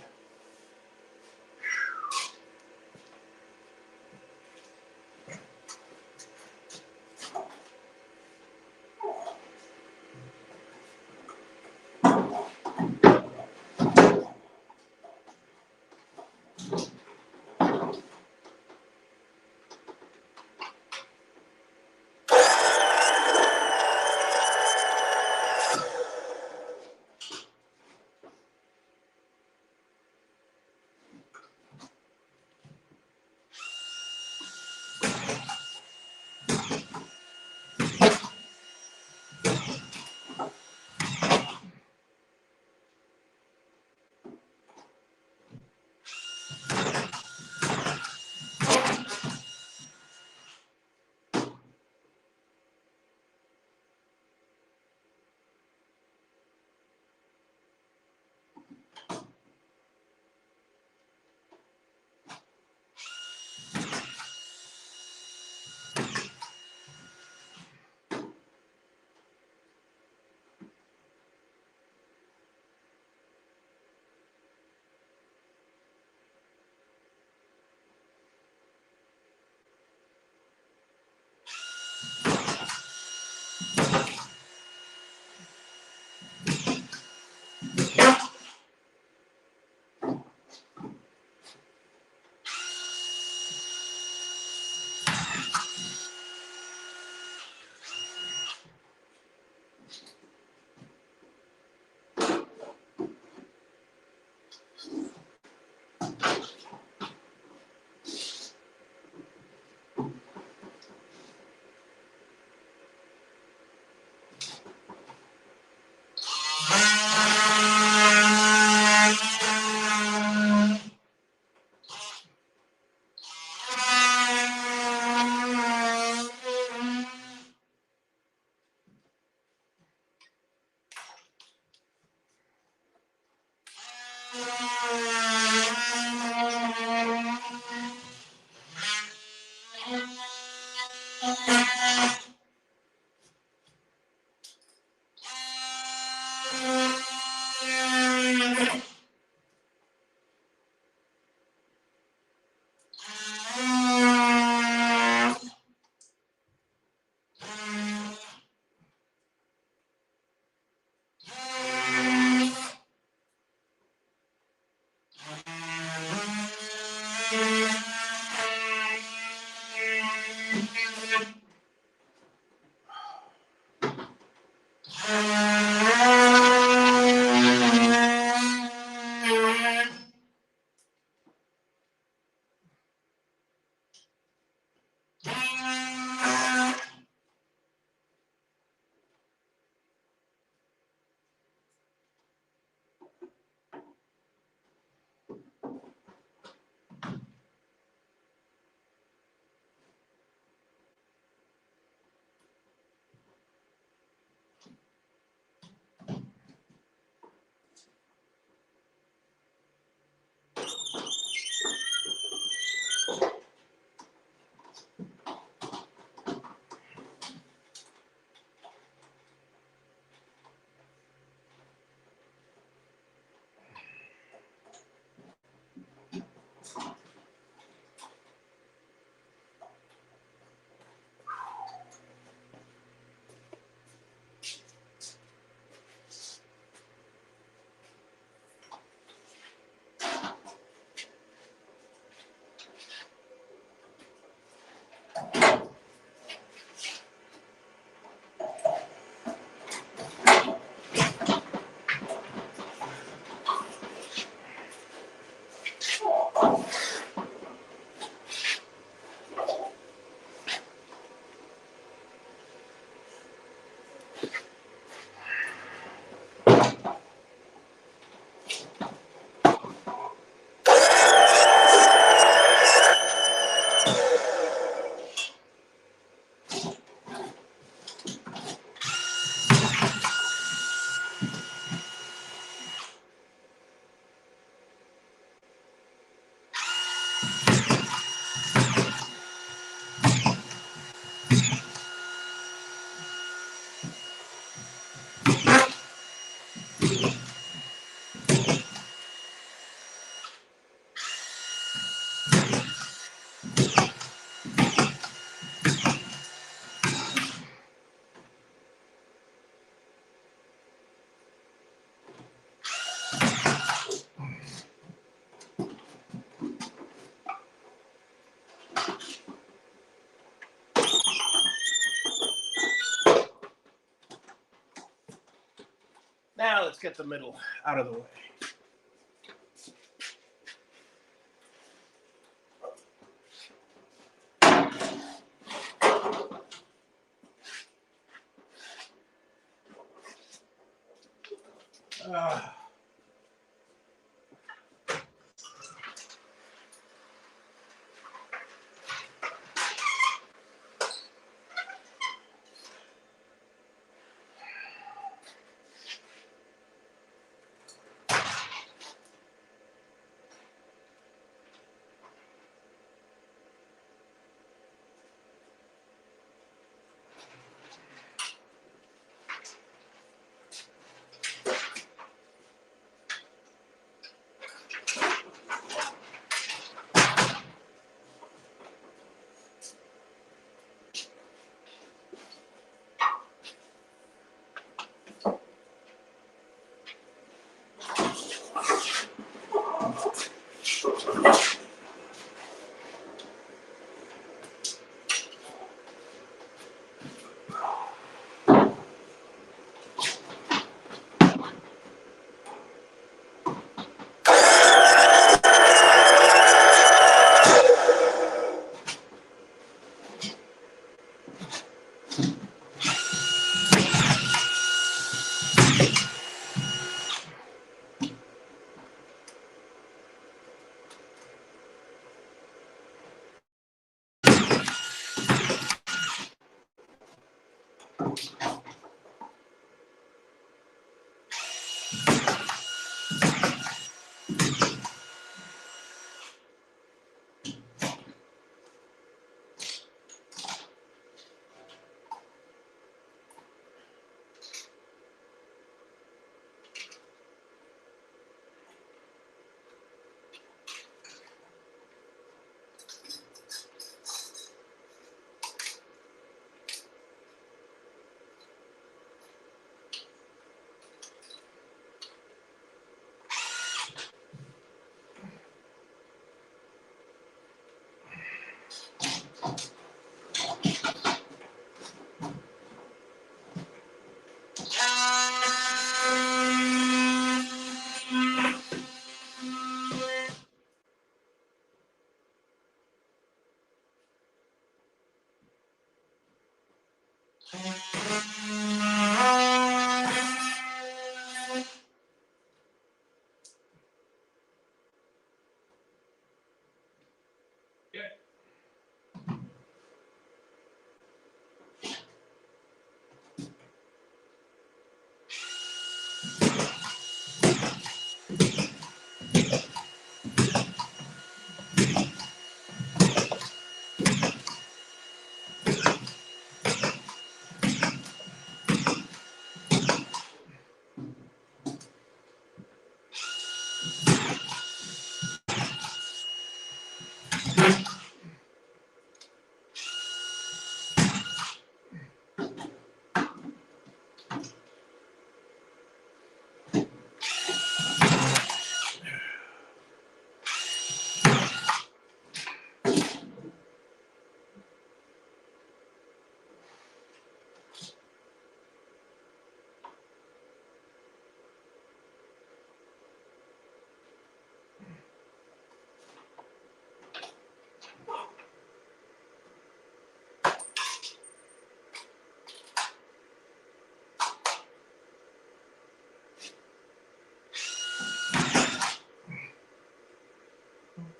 Now let's get the middle out of the way.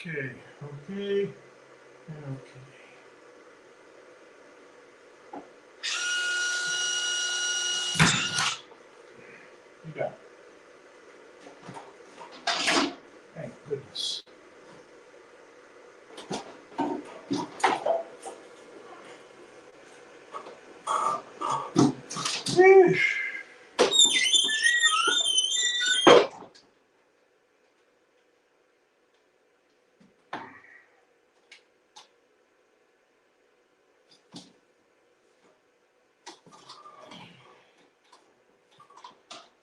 Okay, okay, and okay. You got it. Thank goodness. Yeesh.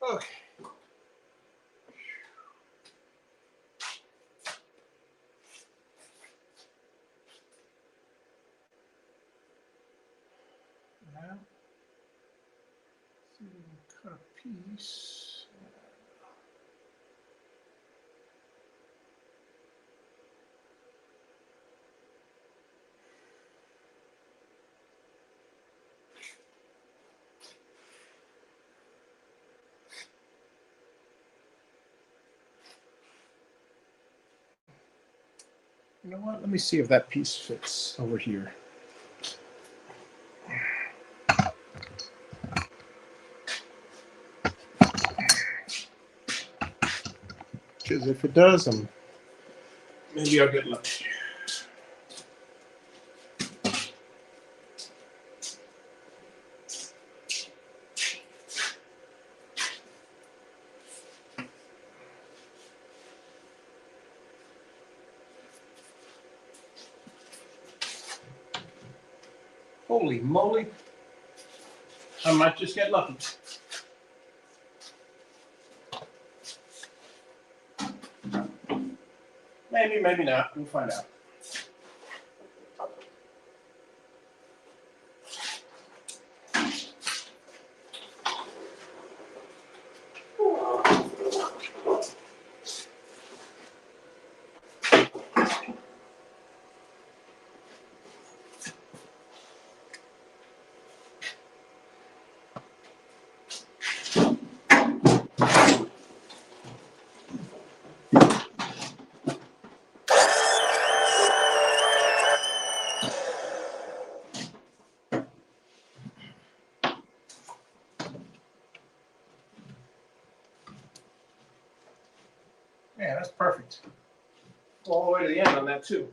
Okay. Now, see if we can cut a piece. You know what? Let me see if that piece fits over here. Because if it does, maybe I'll get lucky. Holy moly. I might just get lucky. Maybe, maybe not. We'll find out. Yeah, that's perfect. All the way to the end on that too.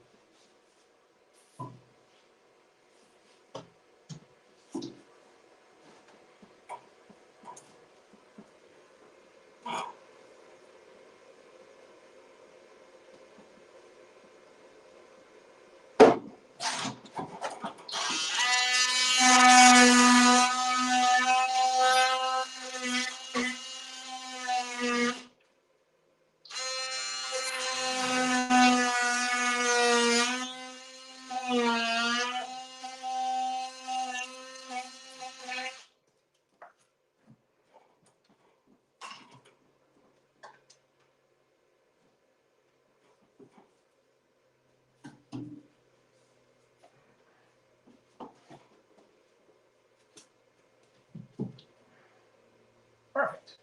Perfect.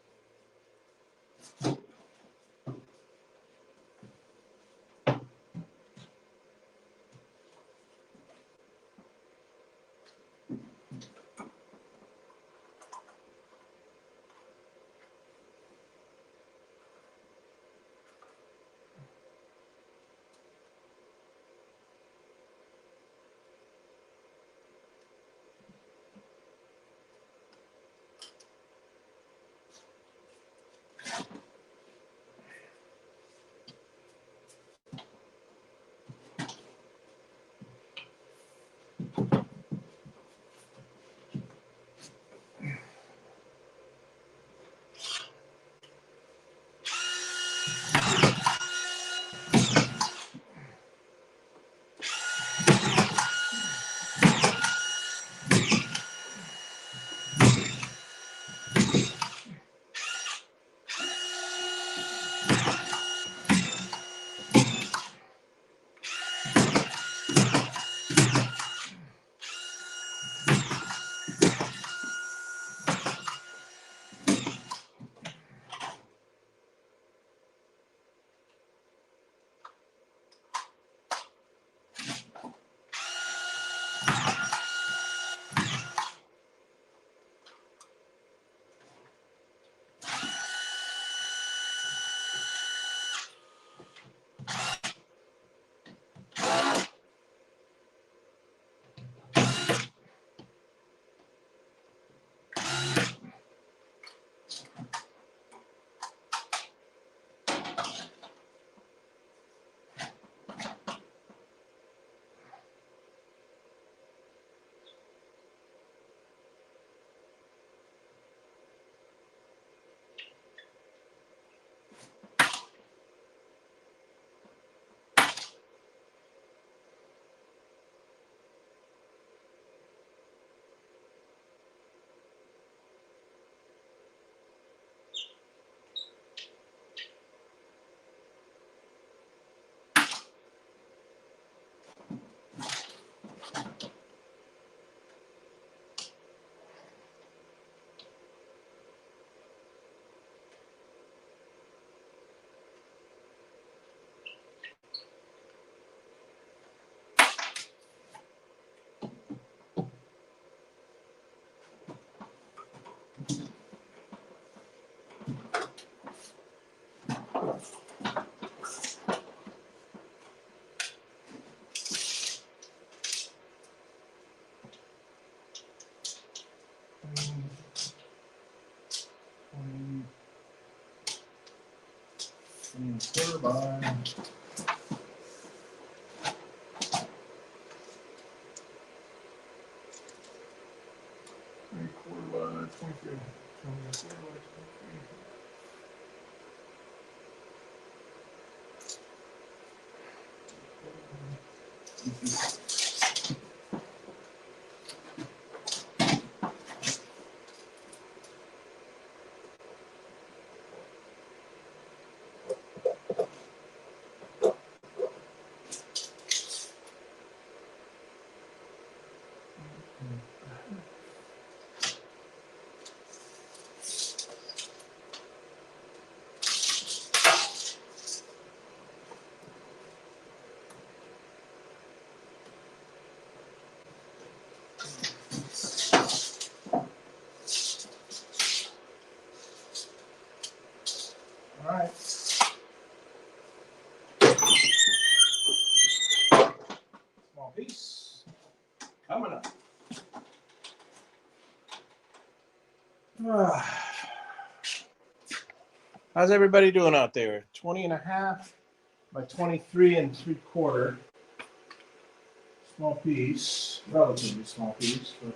Quarter by 23. All right. Small piece. Coming up. How's everybody doing out there? 20 and a half by 23 and 3/4. Small piece, relatively small piece, but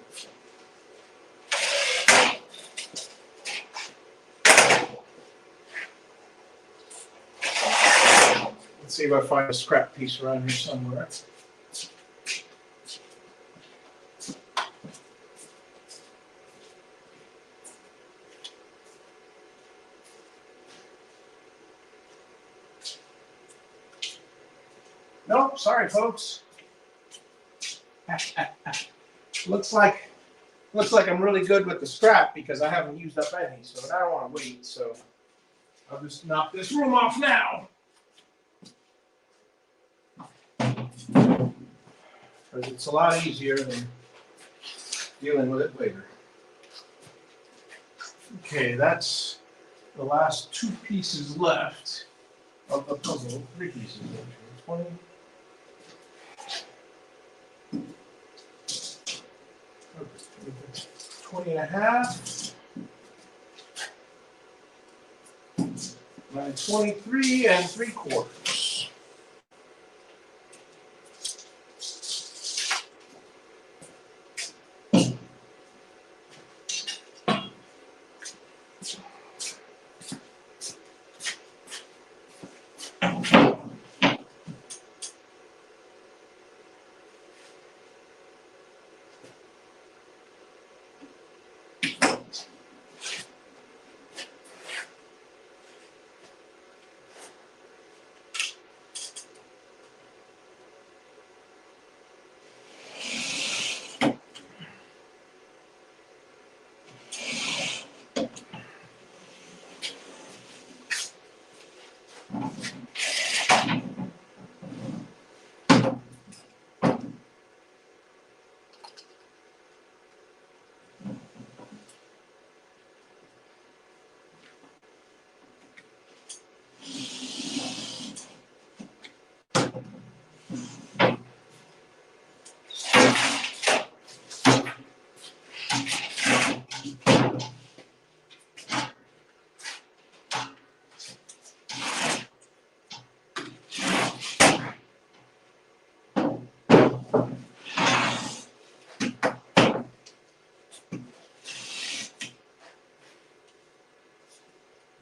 let's see if I find a scrap piece around here somewhere. Nope, sorry folks. looks like I'm really good with the scrap because I haven't used up any, so I don't want to wait. So I'll just knock this room off now. Because it's a lot easier than dealing with it later. Okay, that's the last two pieces left of the puzzle. Three pieces left. 20. Okay, 20 and a half. by 23 3/4.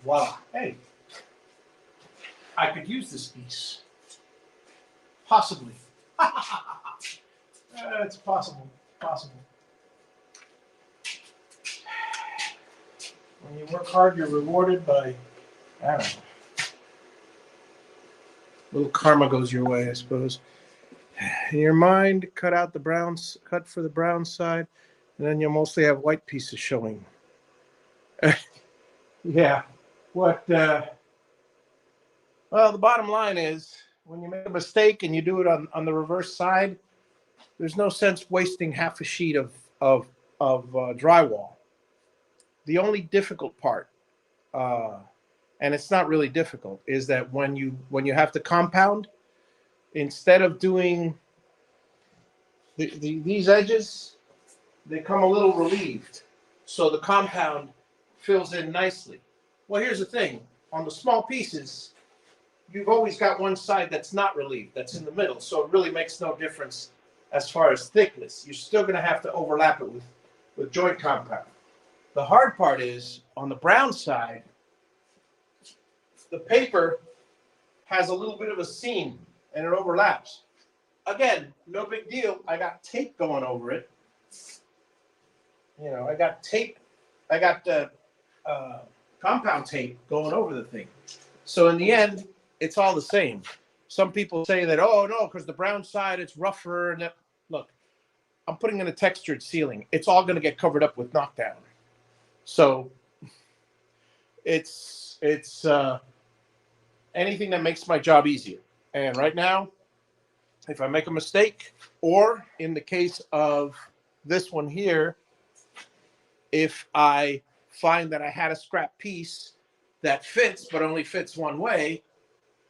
Voila. Hey, I could use this piece. Possibly. It's possible. Possible. When you work hard, you're rewarded by, I don't know. A little karma goes your way, I suppose. In your mind, cut out the browns, cut for the brown side, and then you'll mostly have white pieces showing. Yeah. What? Well, the bottom line is, when you make a mistake and you do it on the reverse side, there's no sense wasting half a sheet of drywall. The only difficult part, and it's not really difficult, is that when you have to compound, instead of doing these edges, they come a little relieved, so the compound fills in nicely. Well, here's the thing: on the small pieces, you've always got one side that's not relieved, that's in the middle, so it really makes no difference as far as thickness. You're still going to have to overlap it with joint compound. The hard part is, on the brown side, the paper has a little bit of a seam and it overlaps. Again, no big deal. I got tape going over it. You know, I got tape. I got the compound tape going over the thing. So in the end, it's all the same. Some people say that, oh no, because the brown side it's rougher. And look, I'm putting in a textured ceiling. It's all going to get covered up with knockdown. So it's anything that makes my job easier. And right now, if I make a mistake, or in the case of this one here, if I find that I had a scrap piece that fits but only fits one way,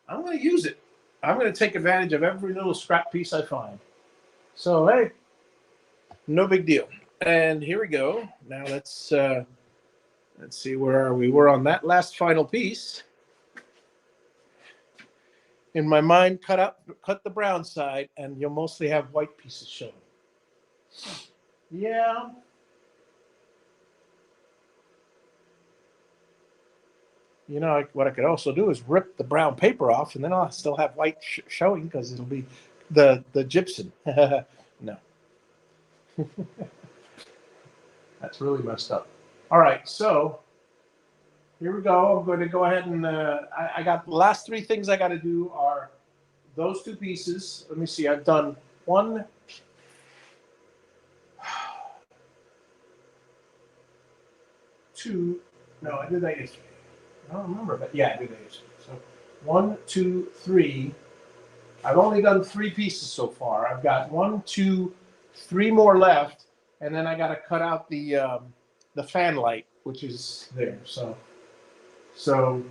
I'm going to use it. I'm going to take advantage of every little scrap piece I find. So, hey, no big deal. And here we go. Now let's see, where are we? We're on that last final piece. In my mind, cut the brown side, and you'll mostly have white pieces showing. Yeah. You know, what I could also do is rip the brown paper off, and then I'll still have white showing because it'll be the gypsum. No. That's really messed up. All right, so here we go. I'm going to go ahead and I got the last three things I got to do are those two pieces. Let me see. I've done one, two. No, I did that yesterday. I don't remember, but yeah, I did that yesterday. So 1, 2, 3. I've only done 3 pieces so far. I've got 1, 2, 3 more left, and then I got to cut out the fan light, which is there. So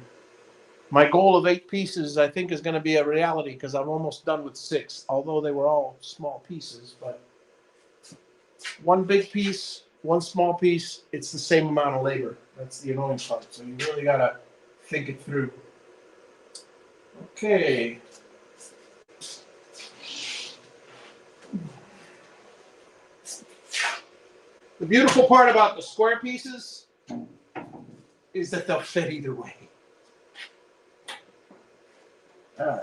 my goal of 8 pieces, I think, is going to be a reality because I'm almost done with 6, although they were all small pieces. But 1 big piece, 1 small piece, it's the same amount of labor. That's the annoying part. So you really got to think it through. Okay. The beautiful part about the square pieces is that they'll fit either way. All right.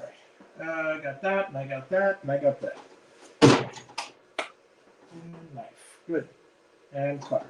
I got that, and I got that, and I got that. And knife. Good. And cutter.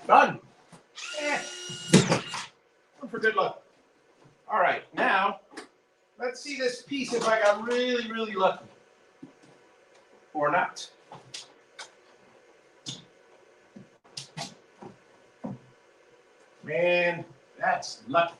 Done. One for good luck. All right, now let's see this piece if I got really, really lucky or not. Man, that's lucky.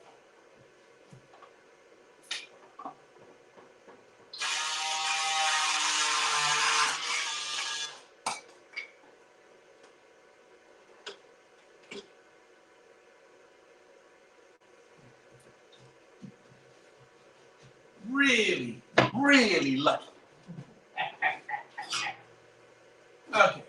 Really, really lucky. Okay.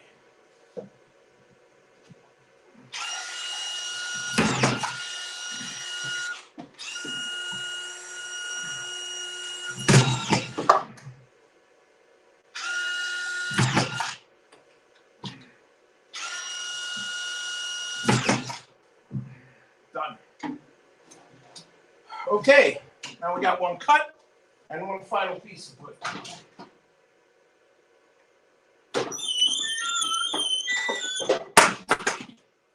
Done. Okay, now we got one cut and one final piece to put.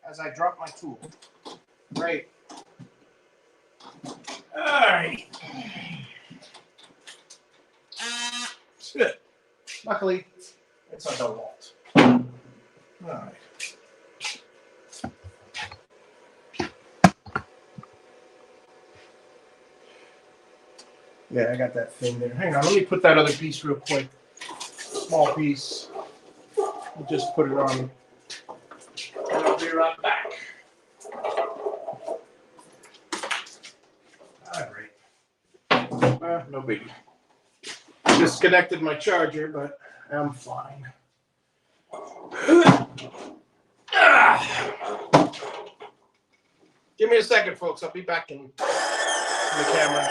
As I drop my tool. Great. All right. Good. Luckily, it's a DeWalt. All right. Yeah, I got that thing there. Hang on, let me put that other piece real quick. Small piece. We'll just put it on. And I'll be right back. All right. No biggie. Disconnected my charger, but I'm fine. Give me a second, folks. I'll be back in the camera.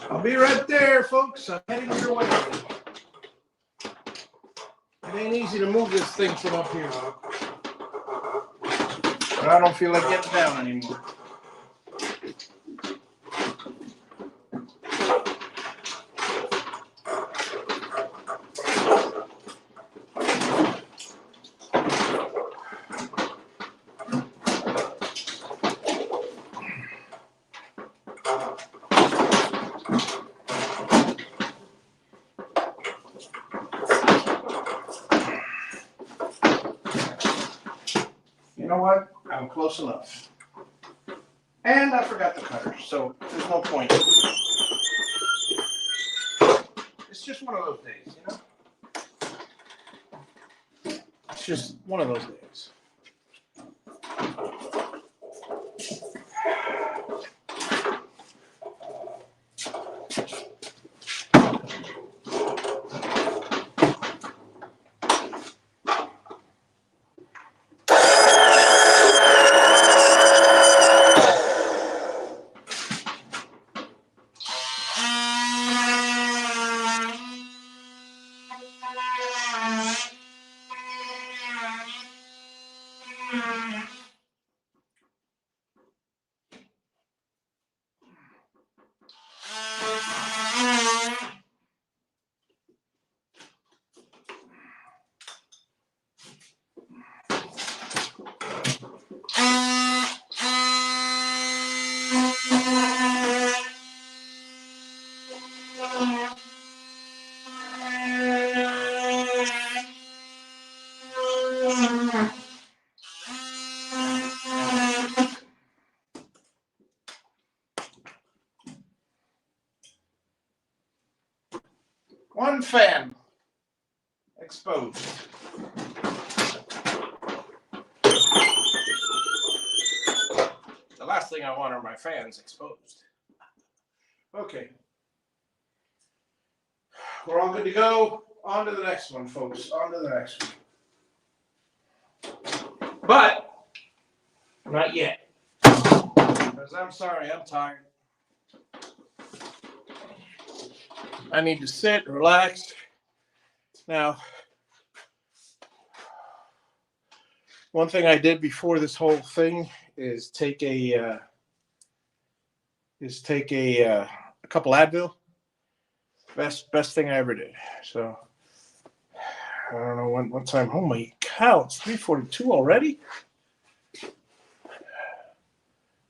I'll be right there, folks. I'm heading your way. It ain't easy to move this thing from up here. But I don't feel like getting down anymore. You know what? I'm close enough. And I forgot the cutter, so there's no point. It's just one of those days, you know? It's just one of those days. One fan exposed. The last thing I want are my fans exposed. Okay. We're all good to go. On to the next one, folks. On to the next one. But not yet. Because I'm sorry, I'm tired. I need to sit, relax. Now, one thing I did before this whole thing is take a couple Advil. Best thing I ever did. So I don't know what time. Oh my cow! It's 3:42 already.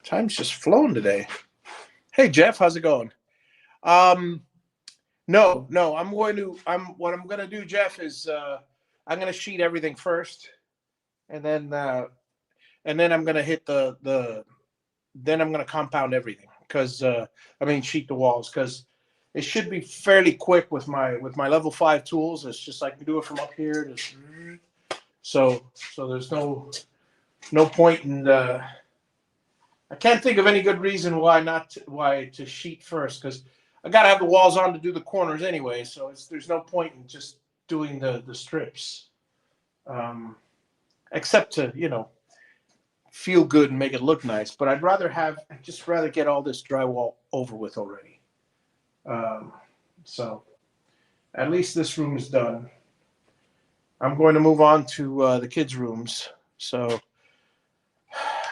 Time's just flown today. Hey Jeff, how's it going? No. What I'm gonna do, Jeff, is I'm gonna sheet everything first, and then I'm gonna hit then I'm gonna compound everything because sheet the walls because it should be fairly quick with my level 5 tools. It's just I can do it from up here. So there's no point in I can't think of any good reason why to sheet first because I gotta have the walls on to do the corners anyway. So there's no point in just doing the strips, except to feel good and make it look nice. But I'd rather get all this drywall over with already. So at least this room is done. I'm going to move on to the kids' rooms. So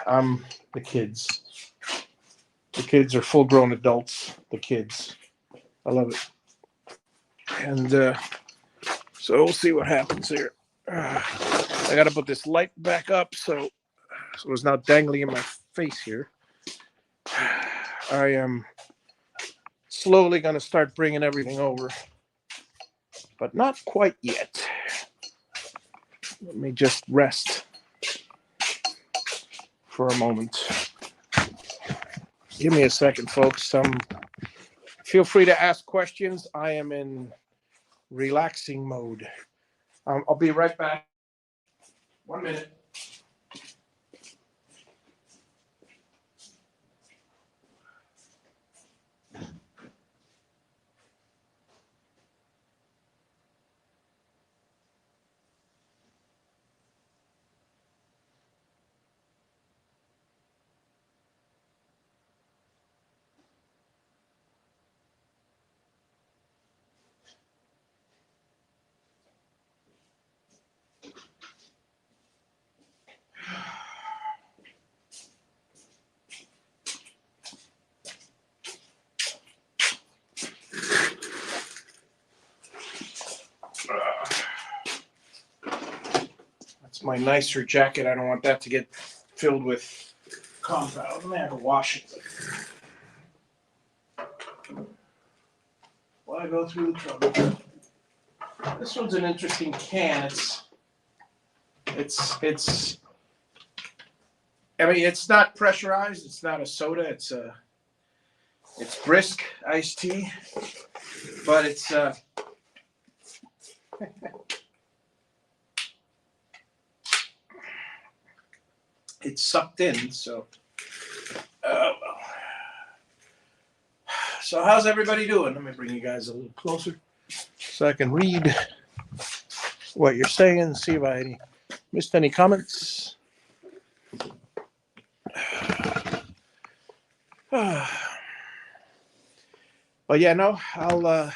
the kids. The kids are full-grown adults. The kids. I love it. And so we'll see what happens here. I got to put this light back up so it's not dangling in my face here. I am slowly going to start bringing everything over, but not quite yet. Let me just rest for a moment. Give me a second, folks. Feel free to ask questions. I am in relaxing mode. I'll be right back. 1 minute. my nicer jacket. I don't want that to get filled with compound. I'm gonna have to wash it. Why go through the trouble? This one's an interesting can. It's. I mean, it's not pressurized. It's not a soda. It's brisk iced tea, but it's sucked in. So, well. So how's everybody doing? Let me bring you guys a little closer so I can read what you're saying and see if I missed any comments. But yeah, no, I'll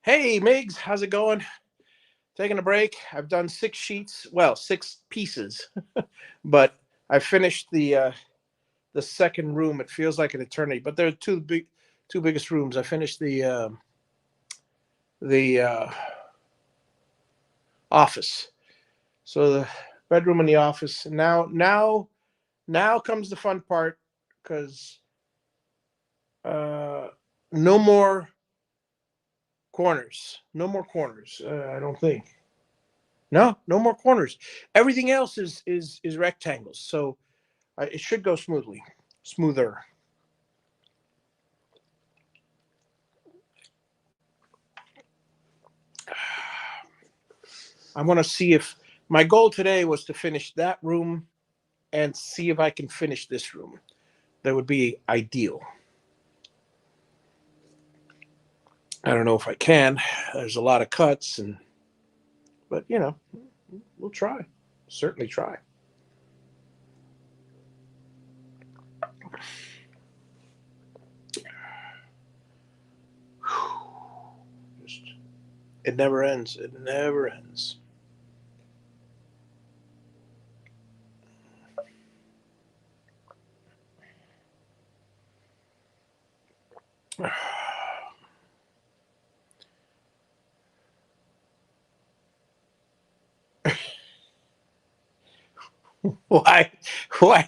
hey Migs, how's it going? Taking a break. I've done 6 sheets, well, 6 pieces, but I finished the second room. It feels like an eternity, but there are two biggest rooms. I finished the office, so the bedroom and the office. And now comes the fun part, because no more corners. No more corners. I don't think. No more corners. Everything else is rectangles. So it should go smoother. I want to see if my goal today was to finish that room and see if I can finish this room. That would be ideal. I don't know if I can. There's a lot of cuts, but we'll try. Certainly try. It never ends. It never ends. Why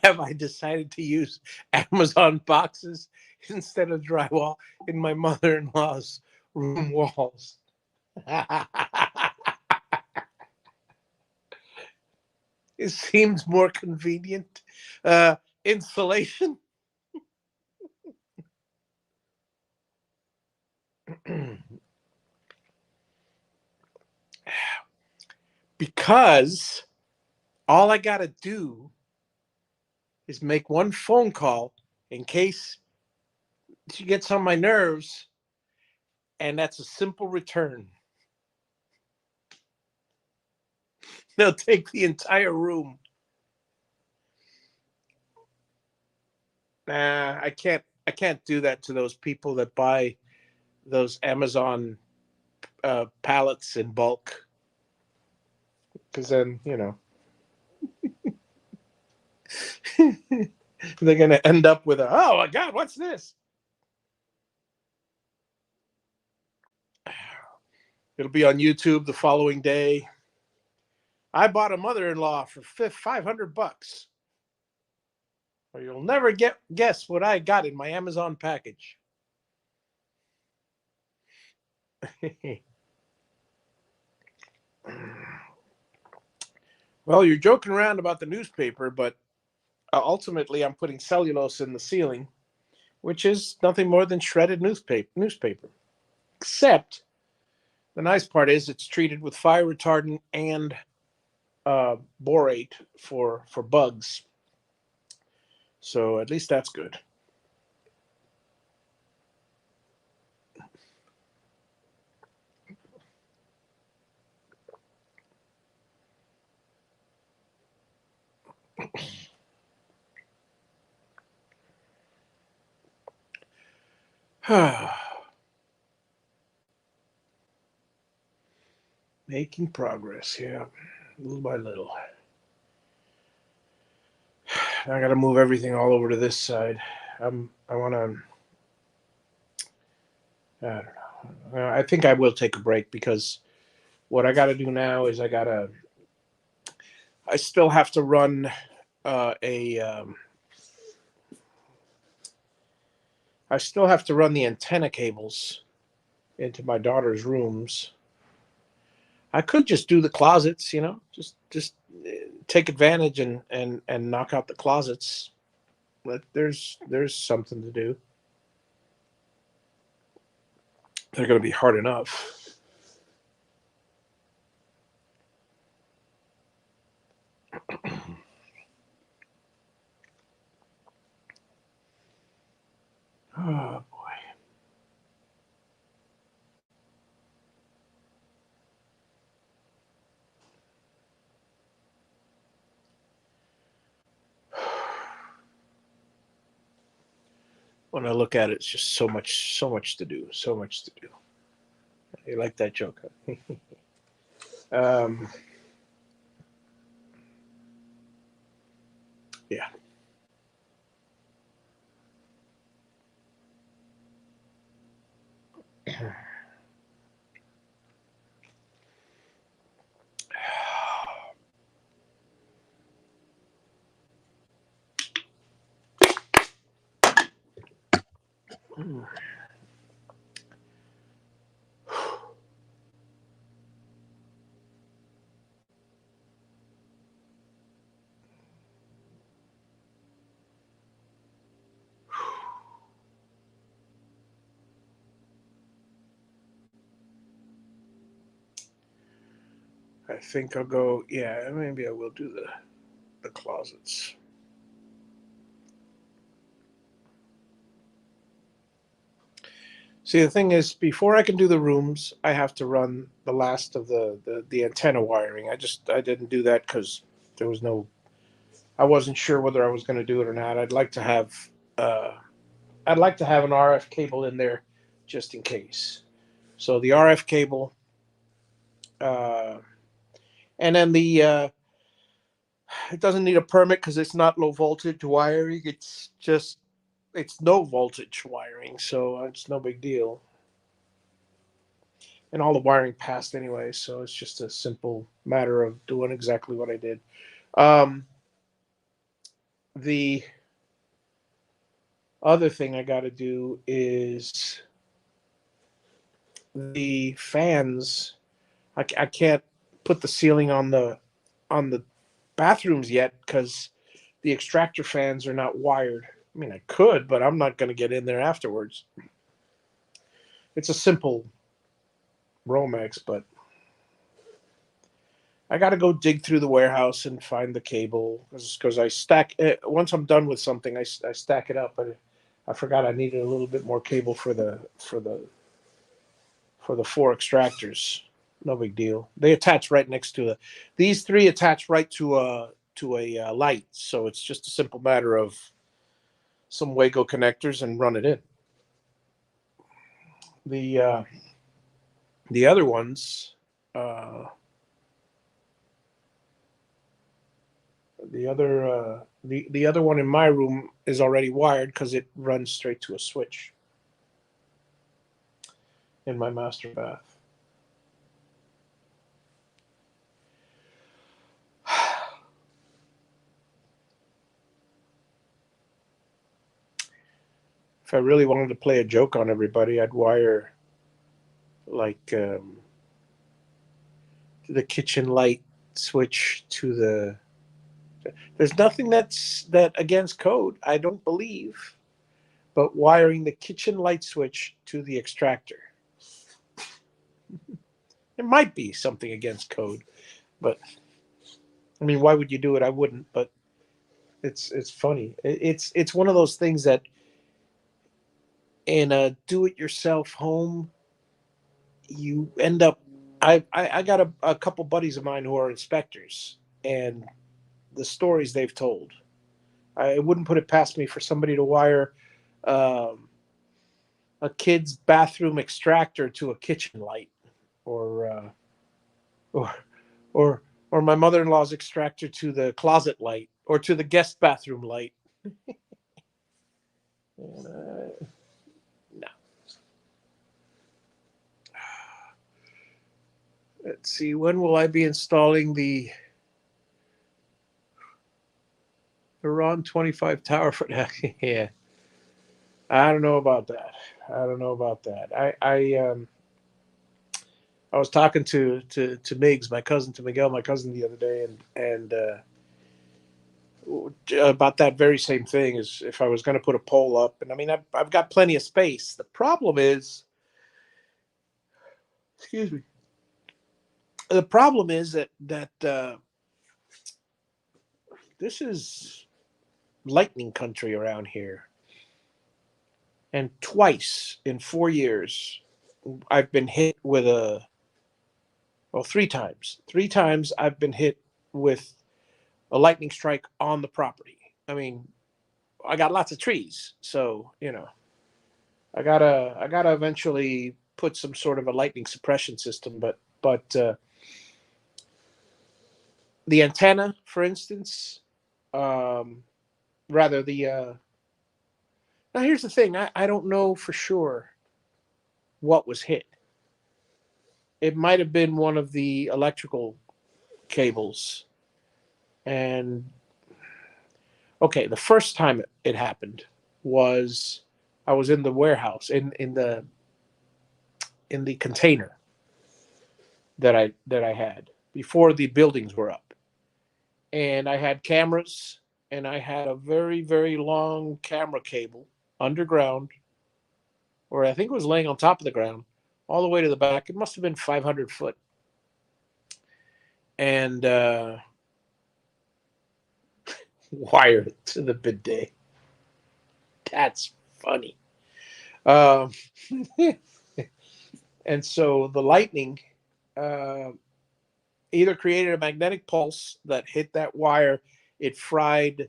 have I decided to use Amazon boxes instead of drywall in my mother-in-law's room walls? It seems more convenient. Insulation. Because all I got to do is make one phone call in case she gets on my nerves, and that's a simple return. They'll take the entire room. Nah, I can't do that to those people that buy those Amazon pallets in bulk, because then they're gonna end up with oh my God, what's this? It'll be on YouTube the following day. I bought a mother-in-law for $500. Or you'll never guess what I got in my Amazon package. Well, you're joking around about the newspaper, but ultimately I'm putting cellulose in the ceiling, which is nothing more than shredded newspaper. Except the nice part is it's treated with fire retardant and borate for bugs. So at least that's good. Making progress, yeah, little by little. I got to move everything all over to this side. I want to. I don't know. I think I will take a break, because what I got to do now is I got to I still have to run a. I still have to run the antenna cables into my daughter's rooms. I could just do the closets, just take advantage and knock out the closets. But there's something to do. They're going to be hard enough. Oh boy. When I look at it, it's just so much to do, so much to do. You like that joke? Huh? Yeah. I think I'll go. Yeah, maybe I will do the closets. See, the thing is, before I can do the rooms, I have to run the last of the antenna wiring. I didn't do that because there was no. I wasn't sure whether I was going to do it or not. Uh, I'd like to have an RF cable in there, just in case. So the RF cable, uh, and then it doesn't need a permit because it's not low voltage wiring. It's no voltage wiring, so it's no big deal. And all the wiring passed anyway, so it's just a simple matter of doing exactly what I did. Um, the other thing I got to do is the fans. I can't put the ceiling on the bathrooms yet because the extractor fans are not wired. I mean, I could, but I'm not going to get in there afterwards. It's a simple Romex, but I got to go dig through the warehouse and find the cable because I stack it. Once I'm done with something, I stack it up. But I forgot I needed a little bit more cable for the four extractors. No big deal. They attach right next to these three attach right to a light, so it's just a simple matter of some Wago connectors and run it in. The uh, the other ones, uh, the other one in my room is already wired because it runs straight to a switch in my master bath. If I really wanted to play a joke on everybody, I'd wire like the kitchen light switch to the. There's nothing that against code, I don't believe, but wiring the kitchen light switch to the extractor. It might be something against code, but I mean, why would you do it? I wouldn't, but it's funny. It's one of those things that in a do-it-yourself home, you end up. I got a couple buddies of mine who are inspectors, and the stories they've told. I wouldn't put it past me for somebody to wire um, a kid's bathroom extractor to a kitchen light, or or or or my mother-in-law's extractor to the closet light, or to the guest bathroom light. And, no. Let's see. When will I be installing the on 25 tower for that. Yeah. I don't know about that. I don't know about that. I was talking to Miggs, my cousin, to Miguel, my cousin, the other day, and about that very same thing. Is if I was going to put a pole up, and I mean, I've got plenty of space. The problem is, excuse me. The problem is that this is lightning country around here, and twice in 4 years, I've been hit with a well, three times. Three times I've been hit with a lightning strike on the property. I mean, I got lots of trees, so I gotta eventually put some sort of a lightning suppression system. But the antenna, for instance, um, rather the now here's the thing. I don't know for sure what was hit. It might have been one of the electrical cables. And okay, the first time it happened was I was in the warehouse in the container that I had before the buildings were up. And I had cameras and I had a very, very long camera cable underground, or I think it was laying on top of the ground, all the way to the back. It must have been 500 foot. And wired to the bidet. That's funny. Um, and so the lightning uh, either created a magnetic pulse that hit that wire. It fried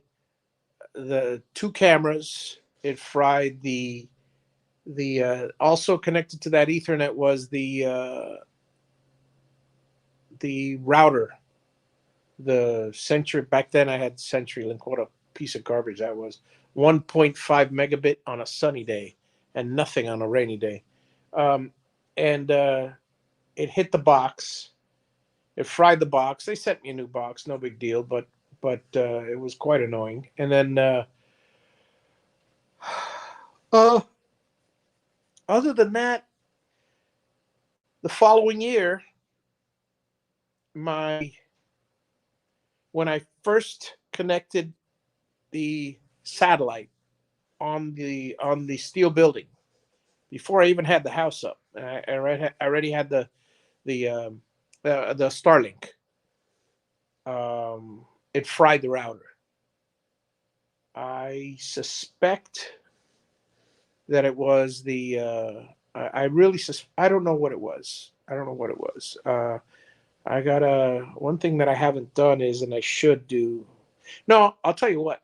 the two cameras. It fried the also connected to that Ethernet was the router, the Century. Back then I had CenturyLink. What a piece of garbage that was. 1.5 megabit on a sunny day and nothing on a rainy day. And it hit the box. It fried the box. They sent me a new box, no big deal, but it was quite annoying. And then uh, other than that, the following year, my when I first connected the satellite on the steel building, before I even had the house up, I already had the Starlink. It fried the router. I suspect that it was the. I really I don't know what it was. I don't know what it was. I got one thing that I haven't done is, and I should do. No, I'll tell you what.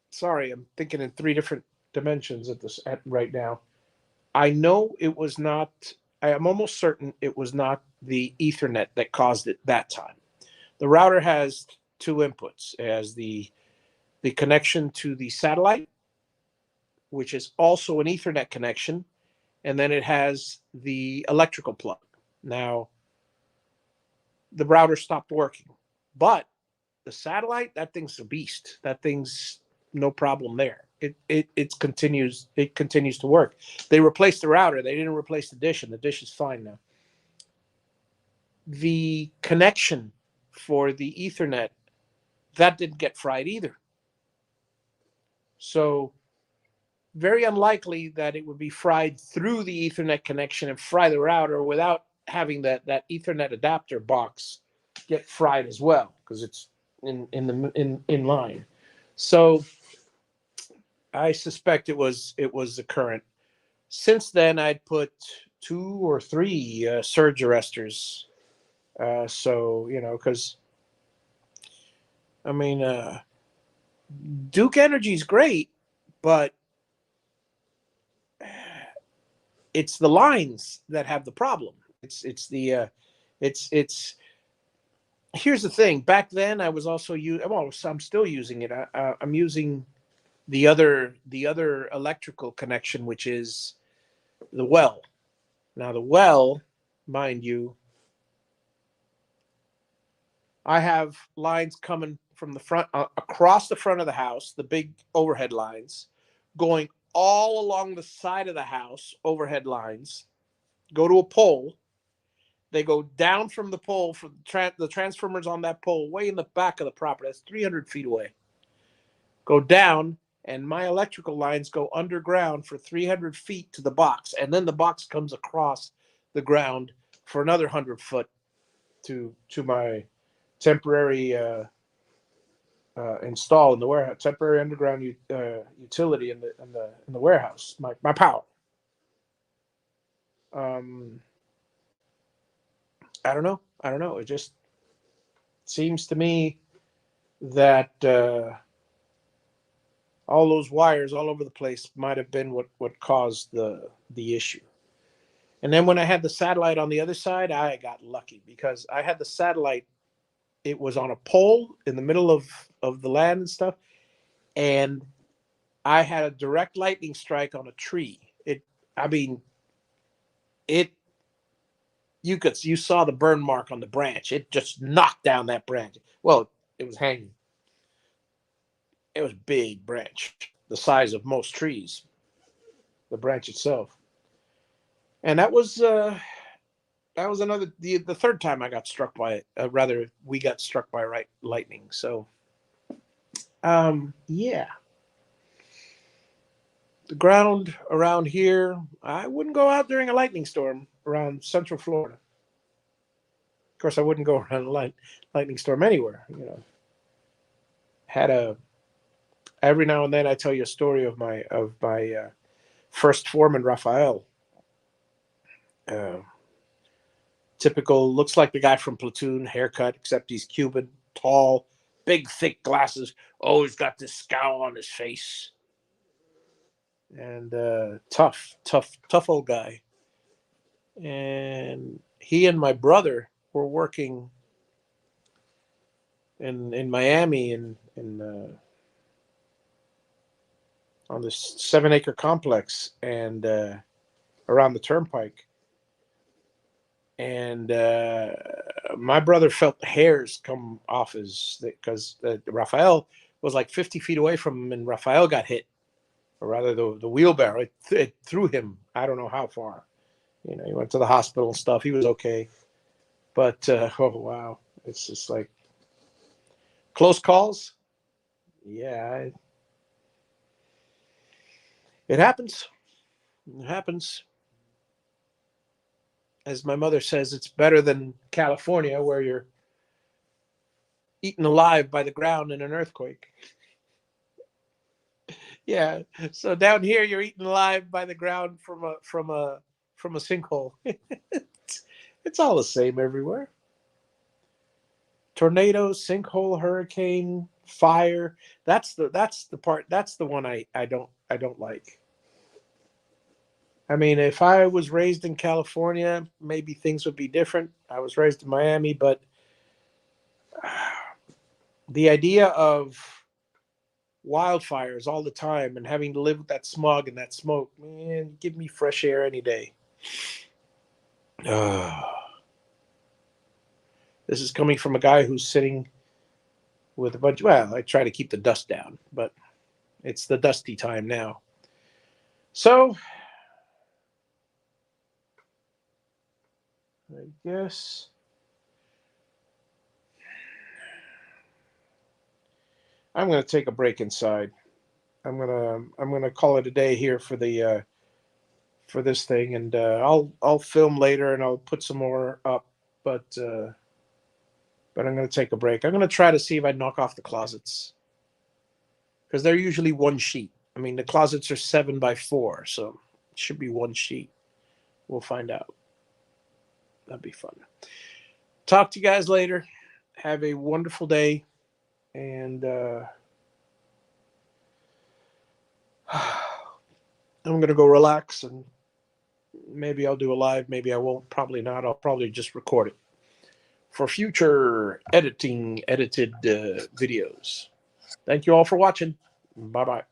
Sorry, I'm thinking in three different dimensions at right now. I know it was not. I am almost certain it was not the Ethernet that caused it that time. The router has two inputs. It has the connection to the satellite, which is also an Ethernet connection, and then it has the electrical plug. Now, the router stopped working, but the satellite, that thing's a beast. That thing's no problem there. It continues to work. They replaced the router. They didn't replace the dish, and the dish is fine now. The connection for the Ethernet, that didn't get fried either. So very unlikely that it would be fried through the Ethernet connection and fry the router without having that Ethernet adapter box get fried as well, because it's in line. So I suspect it was the current. Since then, I'd put 2 or 3 surge arresters. So because I mean, Duke Energy's great, but it's the lines that have the problem. It's here's the thing. Back then, I was also I'm still using it. I'm using the other electrical connection, which is the well. Now the well, mind you, I have lines coming from the front, across the front of the house, the big overhead lines, going all along the side of the house, overhead lines, go to a pole. They go down from the pole, for the transformers on that pole, way in the back of the property. That's 300 feet away. Go down, and my electrical lines go underground for 300 feet to the box. And then the box comes across the ground for another 100 foot to my temporary install in the warehouse, temporary underground utility in the warehouse, my power. I don't know. It just seems to me that all those wires all over the place might have been what caused the issue. And then when I had the satellite on the other side, I got lucky because I had the satellite. It was on a pole in the middle of the land and stuff, and I had a direct lightning strike on a tree. You saw the burn mark on the branch. It just knocked down that branch. Well, it was hanging. It was a big branch, the size of most trees, the branch itself. And that was the third time I got struck by it. Rather, we got struck by lightning. So, yeah. The ground around here, I wouldn't go out during a lightning storm around Central Florida. Of course, I wouldn't go around a lightning storm anywhere. Every now and then I tell you a story of my first foreman, Raphael. Typical, looks like the guy from Platoon, haircut, except he's Cuban, tall, big, thick glasses, always got this scowl on his face. And tough old guy. And he and my brother were working in Miami on this 7-acre complex and around the turnpike. And my brother felt the hairs come off because Raphael was like 50 feet away from him, and Raphael got hit, or rather the wheelbarrow. It threw him. I don't know how far. He went to the hospital and stuff. He was okay. But, oh, wow. It's just like close calls. Yeah. It happens. It happens. As my mother says, it's better than California, where you're eaten alive by the ground in an earthquake. Yeah. So down here, you're eaten alive by the ground from a sinkhole. It's all the same everywhere. Tornado, sinkhole, hurricane, fire. That's the part. That's the one I don't like. I mean, if I was raised in California, maybe things would be different. I was raised in Miami, but the idea of wildfires all the time and having to live with that smog and that smoke, man, give me fresh air any day. This is coming from a guy who's sitting with a bunch of, well, I try to keep the dust down, but it's the dusty time now. So, I guess I'm going to take a break inside. I'm gonna call it a day here for this thing, and I'll film later and I'll put some more up, but I'm going to take a break. I'm going to try to see if I knock off the closets, because they're usually one sheet. I mean, the closets are 7x4, so it should be one sheet. We'll find out. That'd be fun. Talk to you guys later. Have a wonderful day, and I'm going to go relax, and maybe I'll do a live. Maybe I won't. Probably not. I'll probably just record it for future edited videos. Thank you all for watching. Bye-bye.